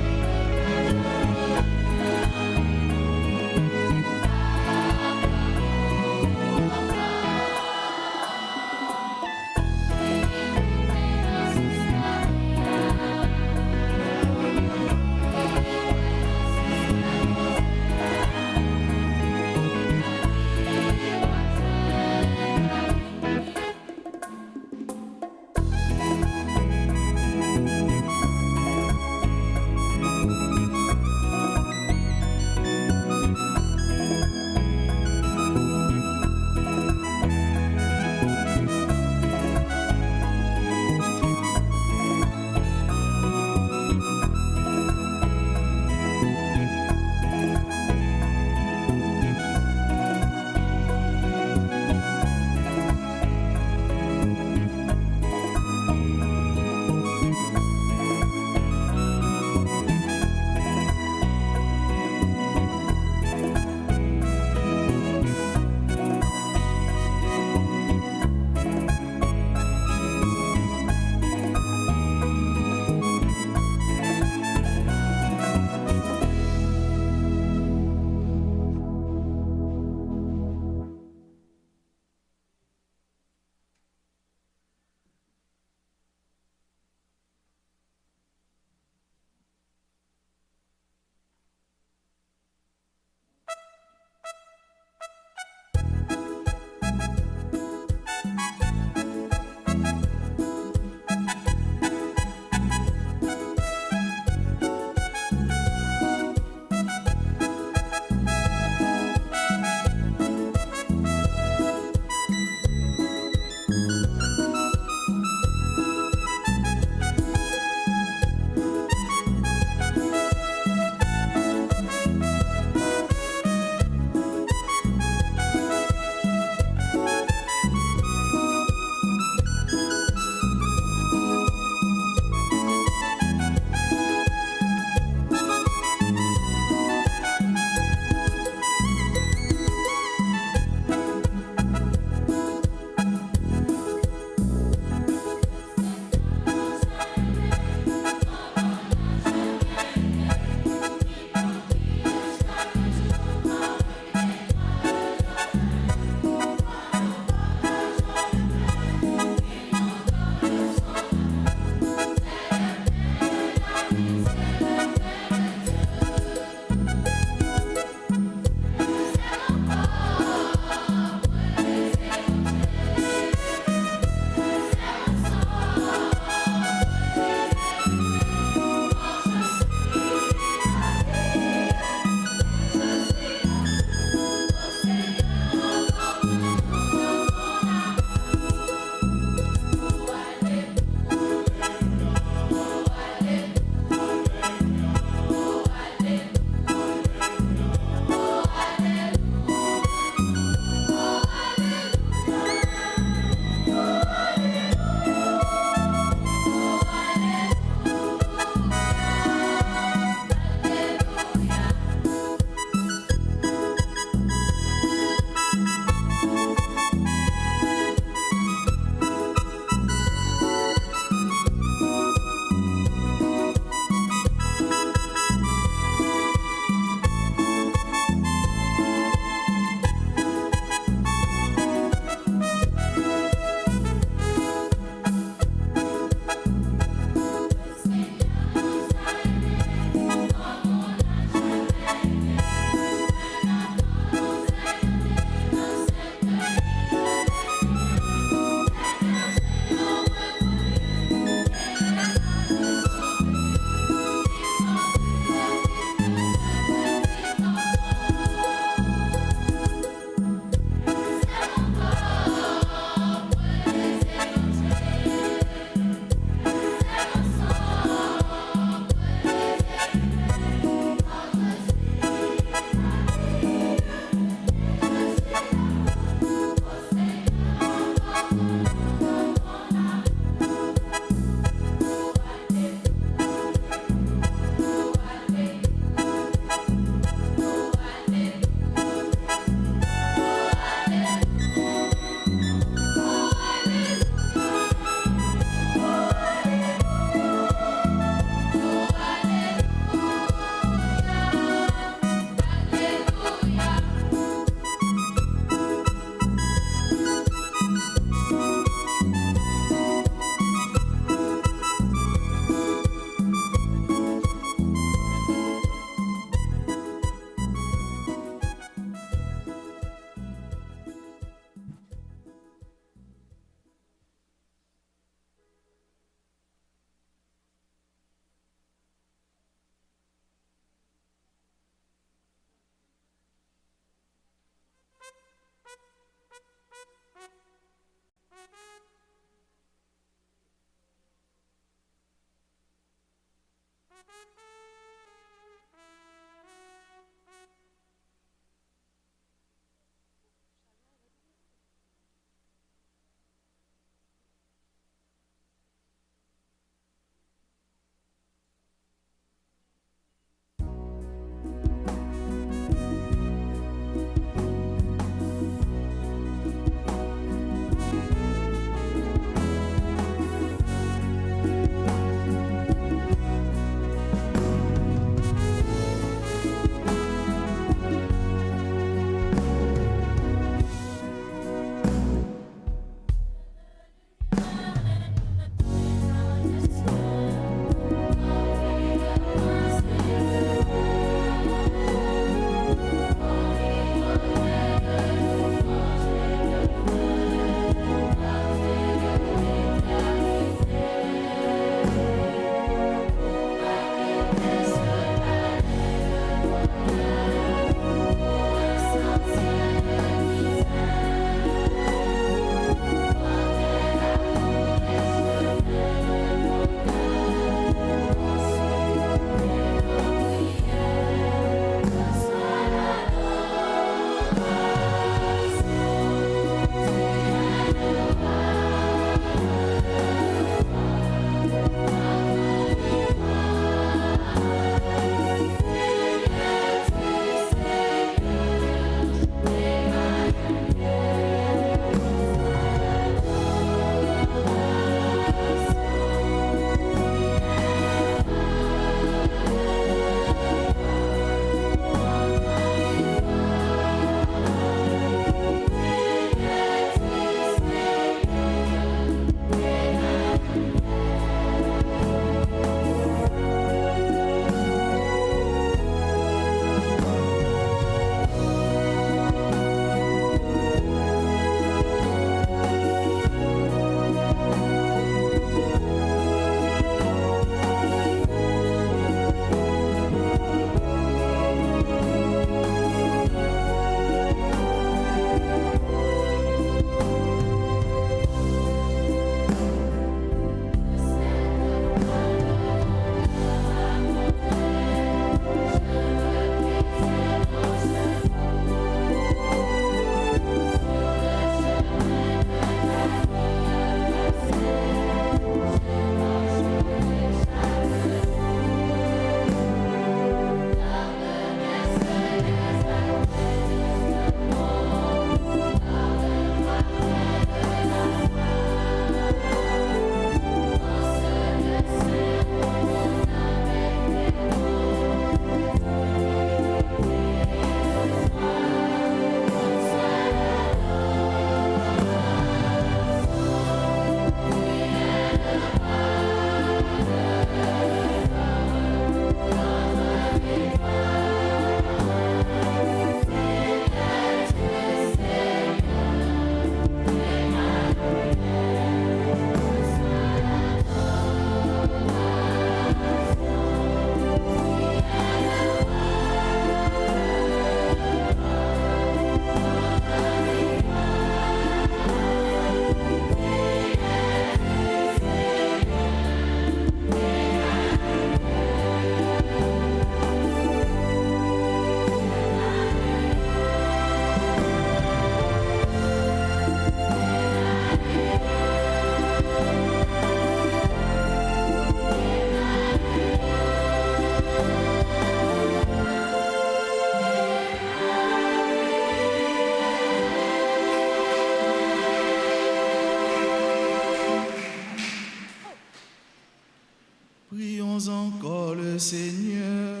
le Seigneur.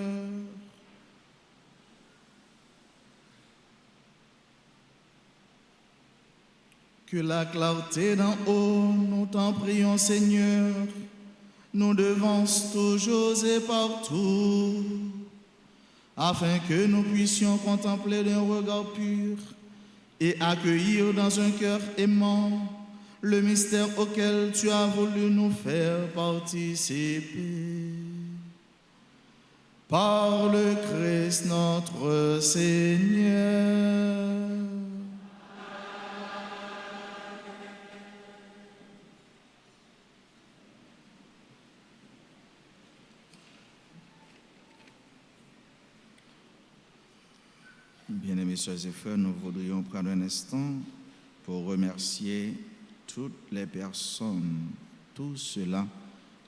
Que la clarté d'en haut, nous t'en prions, Seigneur, nous devance toujours et partout, afin que nous puissions contempler d'un regard pur et accueillir dans un cœur aimant le mystère auquel tu as voulu nous faire participer. Par le Christ notre Seigneur. Bien-aimés sœurs et frères, nous voudrions prendre un instant pour remercier toutes les personnes, tous ceux-là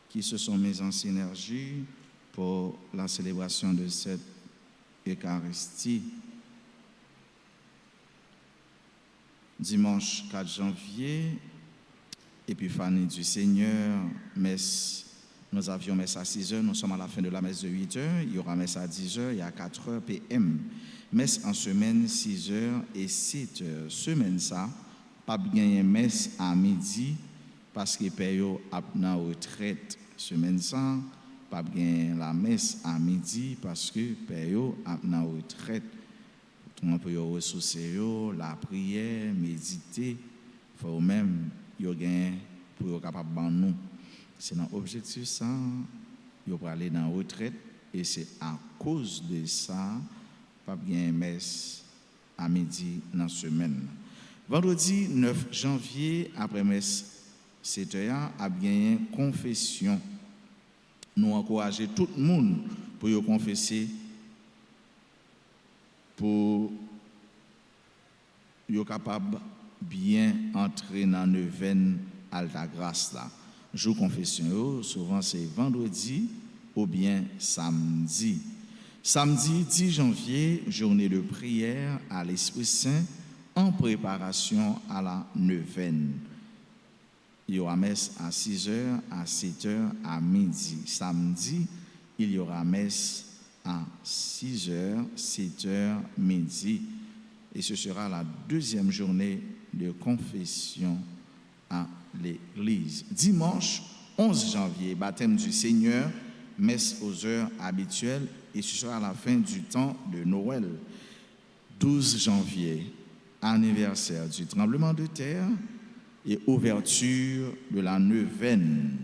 qui se sont mis en synergie pour la célébration de cette Eucharistie. Dimanche 4 janvier, Épiphanie du Seigneur, messe. Nous avions messe à 6 heures, nous sommes à la fin de la messe de 8 heures, il y aura messe à 10 heures et à 4 heures p.m. Messe en semaine, 6 heures et 7 heures. Semaine ça, pas bien messe à midi parce que Père a na retraite. Semaine ça, pas bien la messe à midi parce que Père a na retraite. On peut ressourcer la prière, méditer, faut même yo gain pour capable ban nous. C'est dans objectif ça, yo pour aller dans retraite et c'est à cause de ça pas bien messe à midi dans la semaine. Vendredi 9 janvier, après messe 7 heures, a bien confession. Nous encourageons tout le monde pour y confesser, pour y capable bien entrer dans la neuvaine alta grâce là. Jour confession, souvent c'est vendredi ou bien samedi. Samedi 10 janvier, journée de prière à l'Esprit Saint en préparation à la neuvaine. Il y aura messe à 6 heures, à 7 heures, à midi. Samedi, il y aura messe à 6 heures, 7 heures, midi. Et ce sera la deuxième journée de confession à l'église. Dimanche 11 janvier, baptême du Seigneur, messe aux heures habituelles. Et ce sera à la fin du temps de Noël. 12 janvier, anniversaire du tremblement de terre et ouverture de la neuvaine.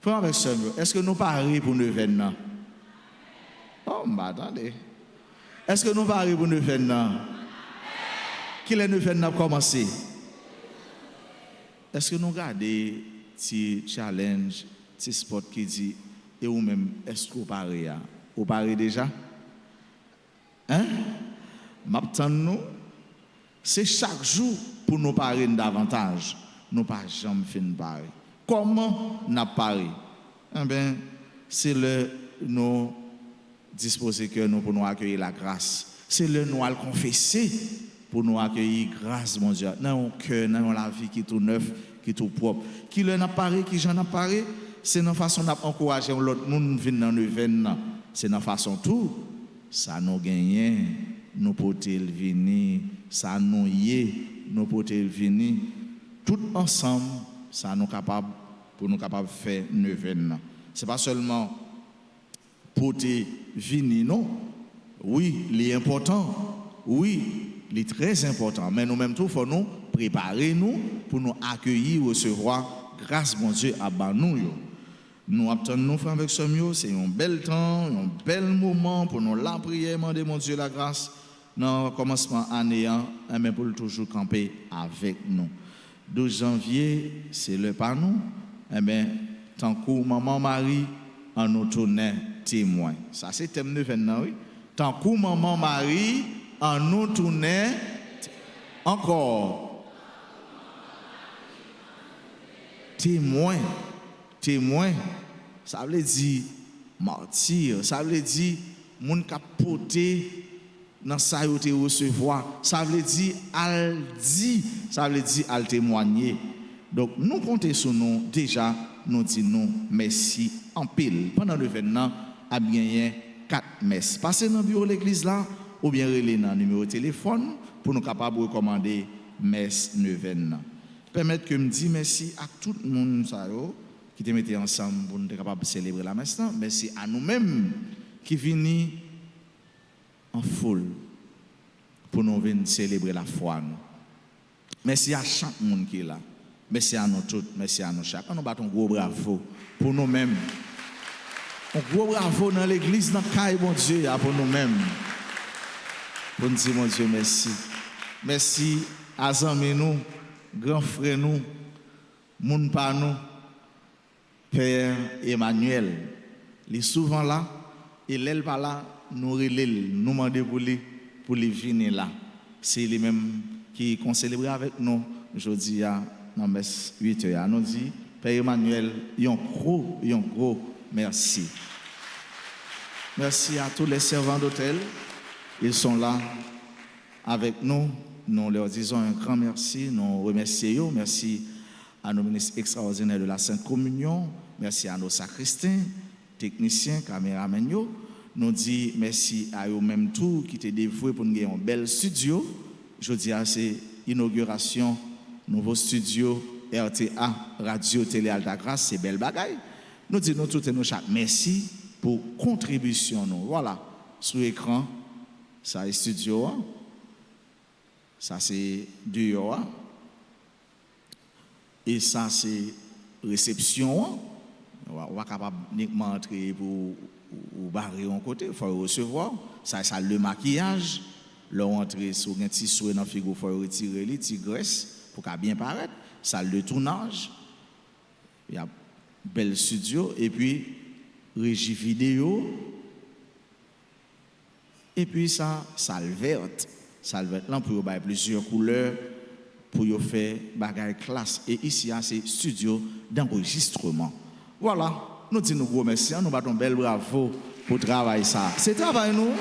Frères et sœurs, est-ce que nous parlons pour neuvaine? Oh, attendez. Est-ce que nous parlons pour neuvaine? Qui est neuvaine a commencé? Est-ce que nous regardons ce challenge, ce spot qui dit, et ou même, est-ce que vous parlez? Vous parlez déjà? Hein? Maintenant, c'est chaque jour pour nous parler davantage. Nous pas jamais fin de parler. Comment nous parler? Eh bien, c'est le nous disposer que nous pour nous accueillir la grâce. C'est le nous à le confesser pour nous accueillir grâce, mon Dieu. Dans un cœur, dans la vie qui est tout neuf, qui est tout propre. Qui le n'a parlé, qui j'en a parlé, c'est une façon d'encourager l'autre monde venir dans le venin. C'est une façon tout. Ça nous gagne, nous porter le venir, ça nous y nous porter le venir. Tout ensemble, ça nous capable pour nous capable faire neuvaine. C'est pas seulement porter venir, non. Oui, il est important. Oui, il est très important. Mais nous-mêmes tout, faut nous préparer nous pour nous accueillir, recevoir grâce, mon Dieu, à nous. Nous attendons frères avec ce mieux, c'est un bel temps, un bel moment pour nous la prière, demander mon Dieu la grâce dans le commencement année, mais pour toujours camper avec nous. 12 janvier, c'est le panou, tant que maman Marie en nous tournait témoin. Ça c'est thème de maintenant, oui. Tant que maman Marie en nous tournait encore témoin. Témoin, ça veut dire martyr, ça veut dire moun qui a porté dans ça yo te recevoir, ça veut dire al dit, ça veut dire al témoigner. Donc nous comptons sur nous déjà, nous disons merci en pile. Pendant le événement, a gagné 4 messes. Passez dans le bureau de l'église là, ou bien relais dans le numéro de téléphone pour nous capables de recommander messe neuvaine. Permettre que me dise merci à tout le monde qui te mettait ensemble pour nous être capables de célébrer la messe. Merci à nous-mêmes qui venons en foule pour nous venir célébrer la foi. Merci à chaque monde qui est là. Merci à nous tous, merci à nous chaque. Nous battons un gros bravo pour nous-mêmes. Un gros bravo dans l'église, dans le caille, mon Dieu, pour nous-mêmes. Pour nous dire, mon Dieu, merci. Merci à amis nous, grands frères nous, moun pa nous, Père Emmanuel. Il est souvent là, et l'elle pas là, nous relève, nous demandons pour les venir là. C'est lui-même qui ont célébré avec nous aujourd'hui à 8h. Nous dit, Père Emmanuel, un gros merci. Merci à tous les servants d'hôtel. Ils sont là avec nous. Nous leur disons un grand merci. Nous remercions. Merci à nos ministres extraordinaires de la Sainte Communion. Merci à nos sacristains, techniciens, caméramens. Nous disons merci à eux-mêmes tous qui étaient dévoués pour nous gagner un bel studio. Je dis à c'est inauguration, nouveau studio RTA, Radio Télé Alta Grâce, c'est belle bagaille. Nous disons tout et nous chaque merci pour contribution. Nous. Voilà, sur l'écran, ça est studio, ça c'est dehors, et ça c'est réception. On va capable uniquement entrer pour barrer un côté, il faut recevoir. Ça le maquillage. Leur entrée sur un petit souhait dans le frigo, il faut retirer les petites graisses pour qu'elle bien paraître. Ça le tournage. Il y a bel studio. Et puis, régie vidéo. Et puis, ça le verte. Ça le verte là pour avoir plusieurs couleurs, pour faire bagaille classe. Et ici, c'est studio d'enregistrement. Voilà. Nous disons gros merci. Nous battons bel bravo pour travailler ça. C'est travail, nous.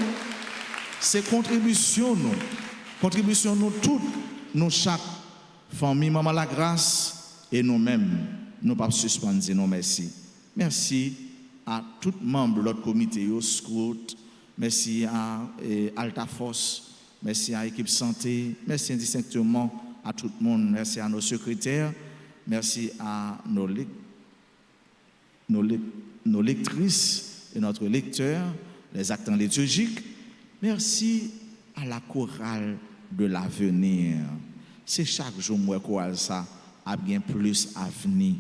C'est contribution nous toutes, nous chaque famille, maman la grâce et nous-mêmes, nous pas suspendre nos merci. Merci à tous les membres de notre comité, Scout, merci à Alta Force, merci à l'équipe santé, merci indistinctement à tout le monde, merci à nos secrétaires, merci à nos lectrices et notre lecteur, les acteurs liturgiques. Merci à la chorale de l'avenir. C'est chaque jour moi chorale ça a bien plus à venir.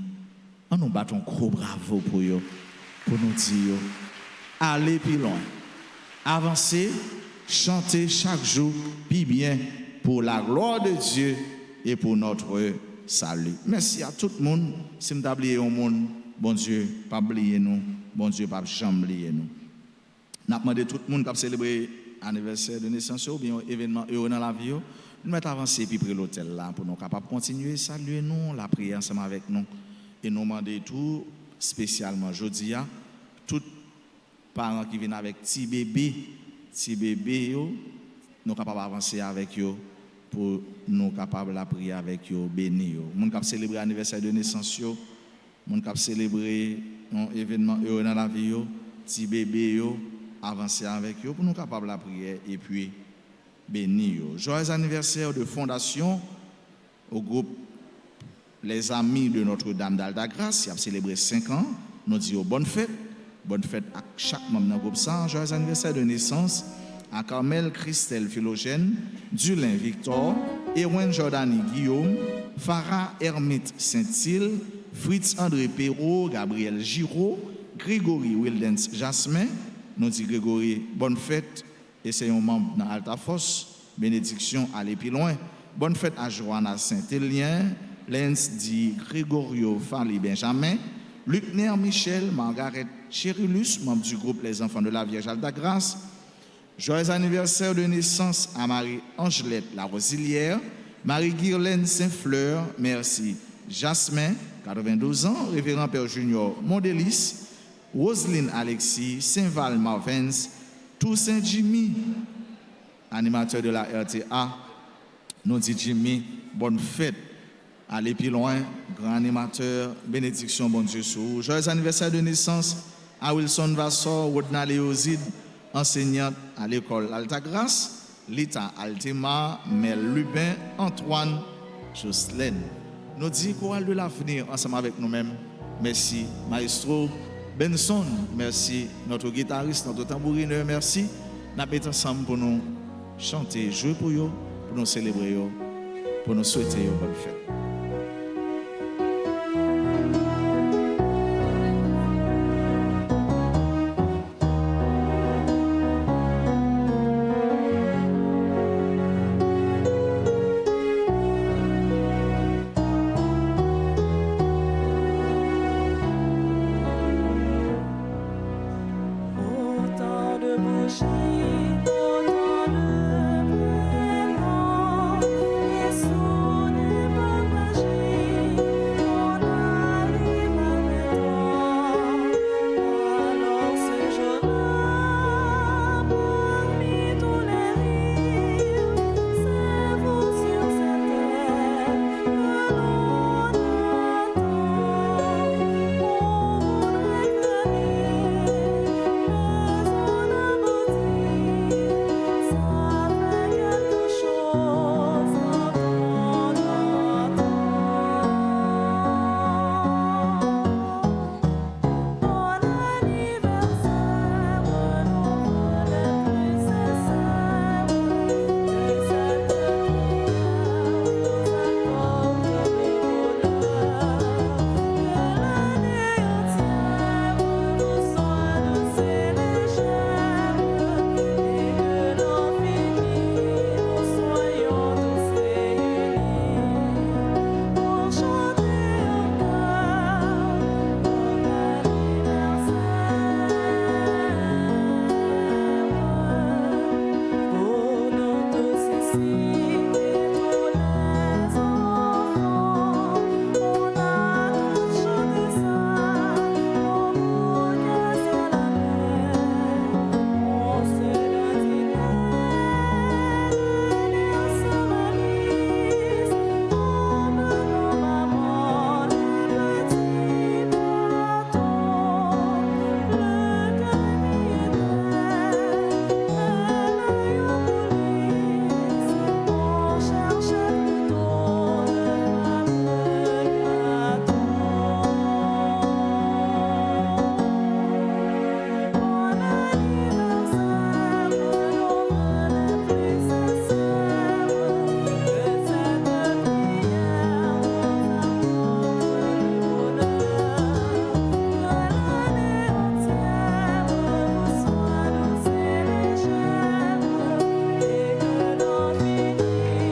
Nous battons gros bravo pour eux, pour nous dire allez plus loin, avancez, chantez chaque jour puis bien pour la gloire de Dieu et pour notre salut. Merci à tout le monde. Si nous oublions au monde, bon Dieu, pas oublier nous, bon Dieu, pas jamais oublier nous. Nous demandons tout le monde qui a célébré anniversaire de naissance ou bien événement heureux dans la vie, nous mettons avancer puis près l'hôtel là pour nous capables de continuer saluer nous, la prière ensemble avec nous et nous demander tout spécialement jeudi à tous parents qui viennent avec petit bébé nous capables avancer avec eux pour nous capables la prier avec eux béni eux. Monde qui célébrer anniversaire de naissance yo, monde qui célébrer un événement heureux dans la vie yo, petit bébé yo avancer avec eux pour nous capables la prière et puis bénir. Joyeux anniversaire de fondation au groupe Les Amis de Notre-Dame d'Alta Grâce, qui a célébré 5 ans. Nous disons bonne fête à chaque membre du groupe ça. Joyeux anniversaire de naissance à Carmel Christelle Philogène, Dulin Victor, Erwin Jordani Guillaume, Farah Hermite Saint-Ile, Fritz André Perrault, Gabriel Giraud, Grégory Wildens Jasmin. Nous disons Grégory, bonne fête, et c'est un membre dans Alta Force, bénédiction, allez plus loin. Bonne fête à Johanna Saint-Élien, Lens dit Grégorio Fali Benjamin, Lucner Michel, Margaret Chérulus, membre du groupe Les Enfants de la Vierge Alta Grâce. Joyeux anniversaire de naissance à Marie-Angelette La Rosilière, Marie-Guirlaine Saint-Fleur, merci. Jasmin, 92 ans, Révérend Père Junior Mondélis, Roselyne Alexis, Saint-Val Marvens, Toussaint Jimmy, animateur de la RTA. Nous dit Jimmy, bonne fête. Allez plus loin, grand animateur, bénédiction, bon Dieu sur vous. Joyeux anniversaire de naissance à Wilson Vassor, Rodna Léozide, enseignante à l'école Altagrace, Lita Altima, Mel Lubin, Antoine, Jocelyne. Nous disons chorale de l'avenir ensemble avec nous-mêmes. Merci, maestro Benson. Merci, notre guitariste, notre tambourineur. Merci. Nous sommes ensemble pour nous chanter, jouer pour vous, pour nous célébrer, pour nous souhaiter une bonne fête. Autant de bougies, autant de brûlements, et sous des bonnes magies, on arrive avec toi. Alors ce jour-là, parmi tous les rires, c'est vous sur cette terre que l'on attend. On voudrait gagner. Ça fait quelque chose quand on entend. Bon anniversaire, nos vœux les plus sincères, que cette prière vous apporte le bonheur, que l'année entière vous soit douce et légère, et que l'an fini nous soyons tous réunis pour chanter encore bon anniversaire. Pour nous tous ici et tous les enfants, on a tous chanté ça, au bouquet sur la mer. On se donne ensemble à Nice, emmenons maman les petits bateaux, le cœur l'œil aux coulisses, on cherchait plutôt le fameux gâteau. Bon anniversaire, nos vœux les plus sincères, que cette prière vous apporte le bonheur, que l'année entière vous soit douce et légère, et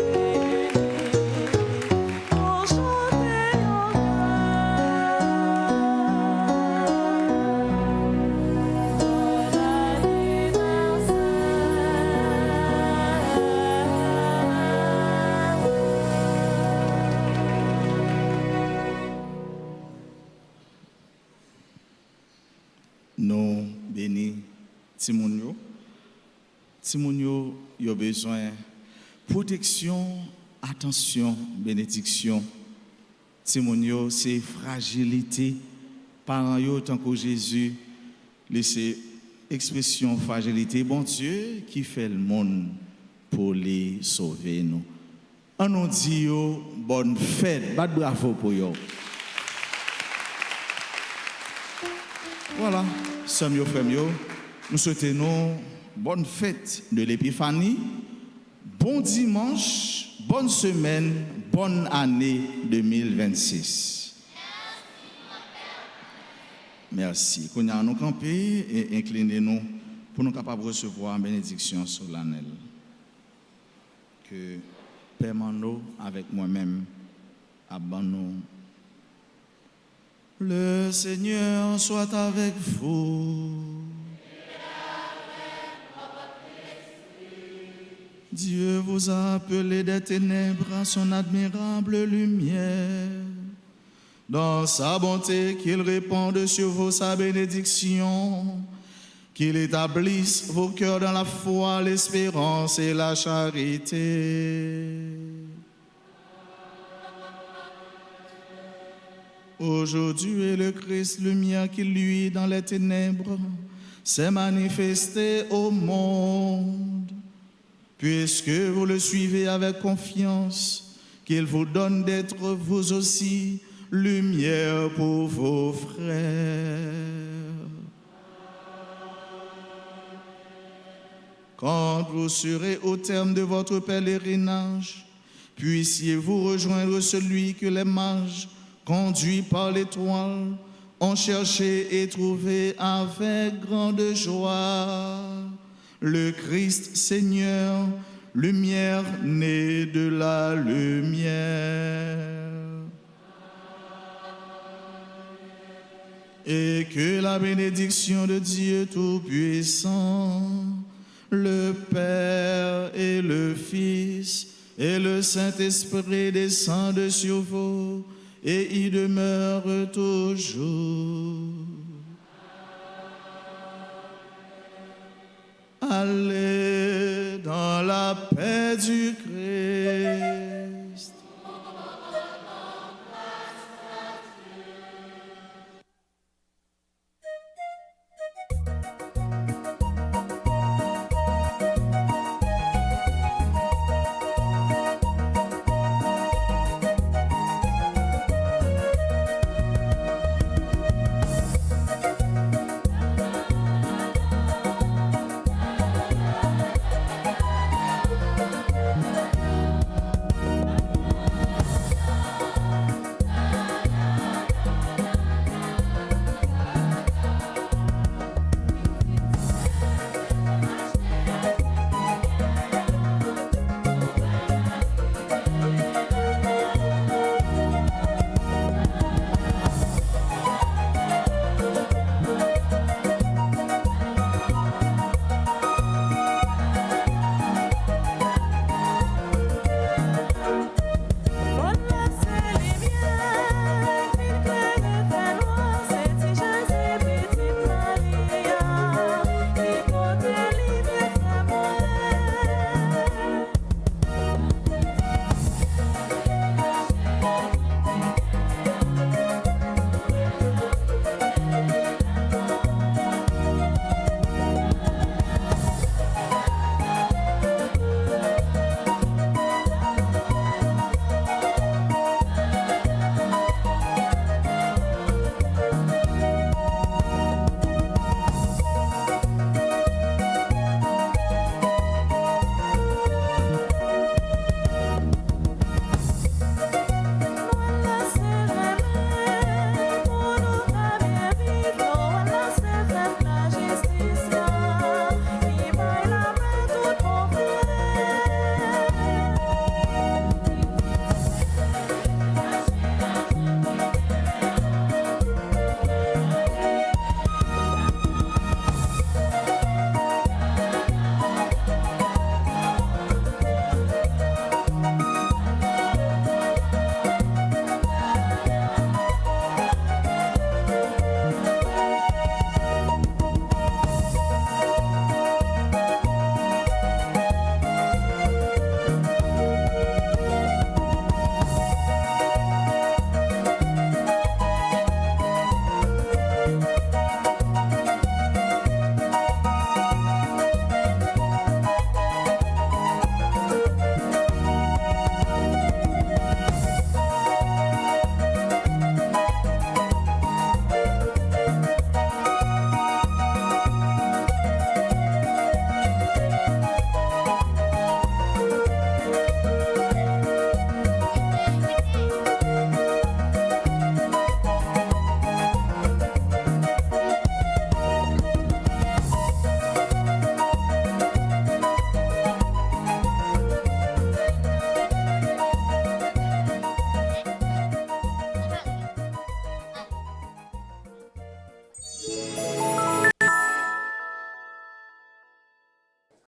que l'an fini nous soyons tous réunis pour chanter Nous bénis Timounio. Timounio, il a besoin de protection, attention, bénédiction. Timounio, c'est fragilité. Parents, yo, tant que Jésus, laissez expression fragilité. Bon Dieu qui fait le monde pour les sauver, nous. On nous dit yo, bonne fête. Bat bravo pour yo. Voilà, Samuel Fremio, nous souhaitons bonne fête de l'Épiphanie, bon dimanche, bonne semaine, bonne année 2026. Merci. Qu'on a nous camper et incliner nous pour nous capables de recevoir une bénédiction solennelle. Que Père Mano avec moi-même abandonne. Le Seigneur soit avec vous. Dieu vous a appelé des ténèbres à son admirable lumière. Dans sa bonté, qu'il répande sur vous sa bénédiction, qu'il établisse vos cœurs dans la foi, l'espérance et la charité. Aujourd'hui, le Christ, lumière qui luit dans les ténèbres, s'est manifesté au monde. Puisque vous le suivez avec confiance, qu'il vous donne d'être vous aussi lumière pour vos frères. Quand vous serez au terme de votre pèlerinage, puissiez-vous rejoindre celui que les mages, conduits par l'étoile, ont cherché et trouvé avec grande joie. Le Christ Seigneur, lumière née de la lumière. Et que la bénédiction de Dieu Tout-Puissant, le Père et le Fils et le Saint-Esprit descendent sur vous et y demeurent toujours. Allez dans la paix du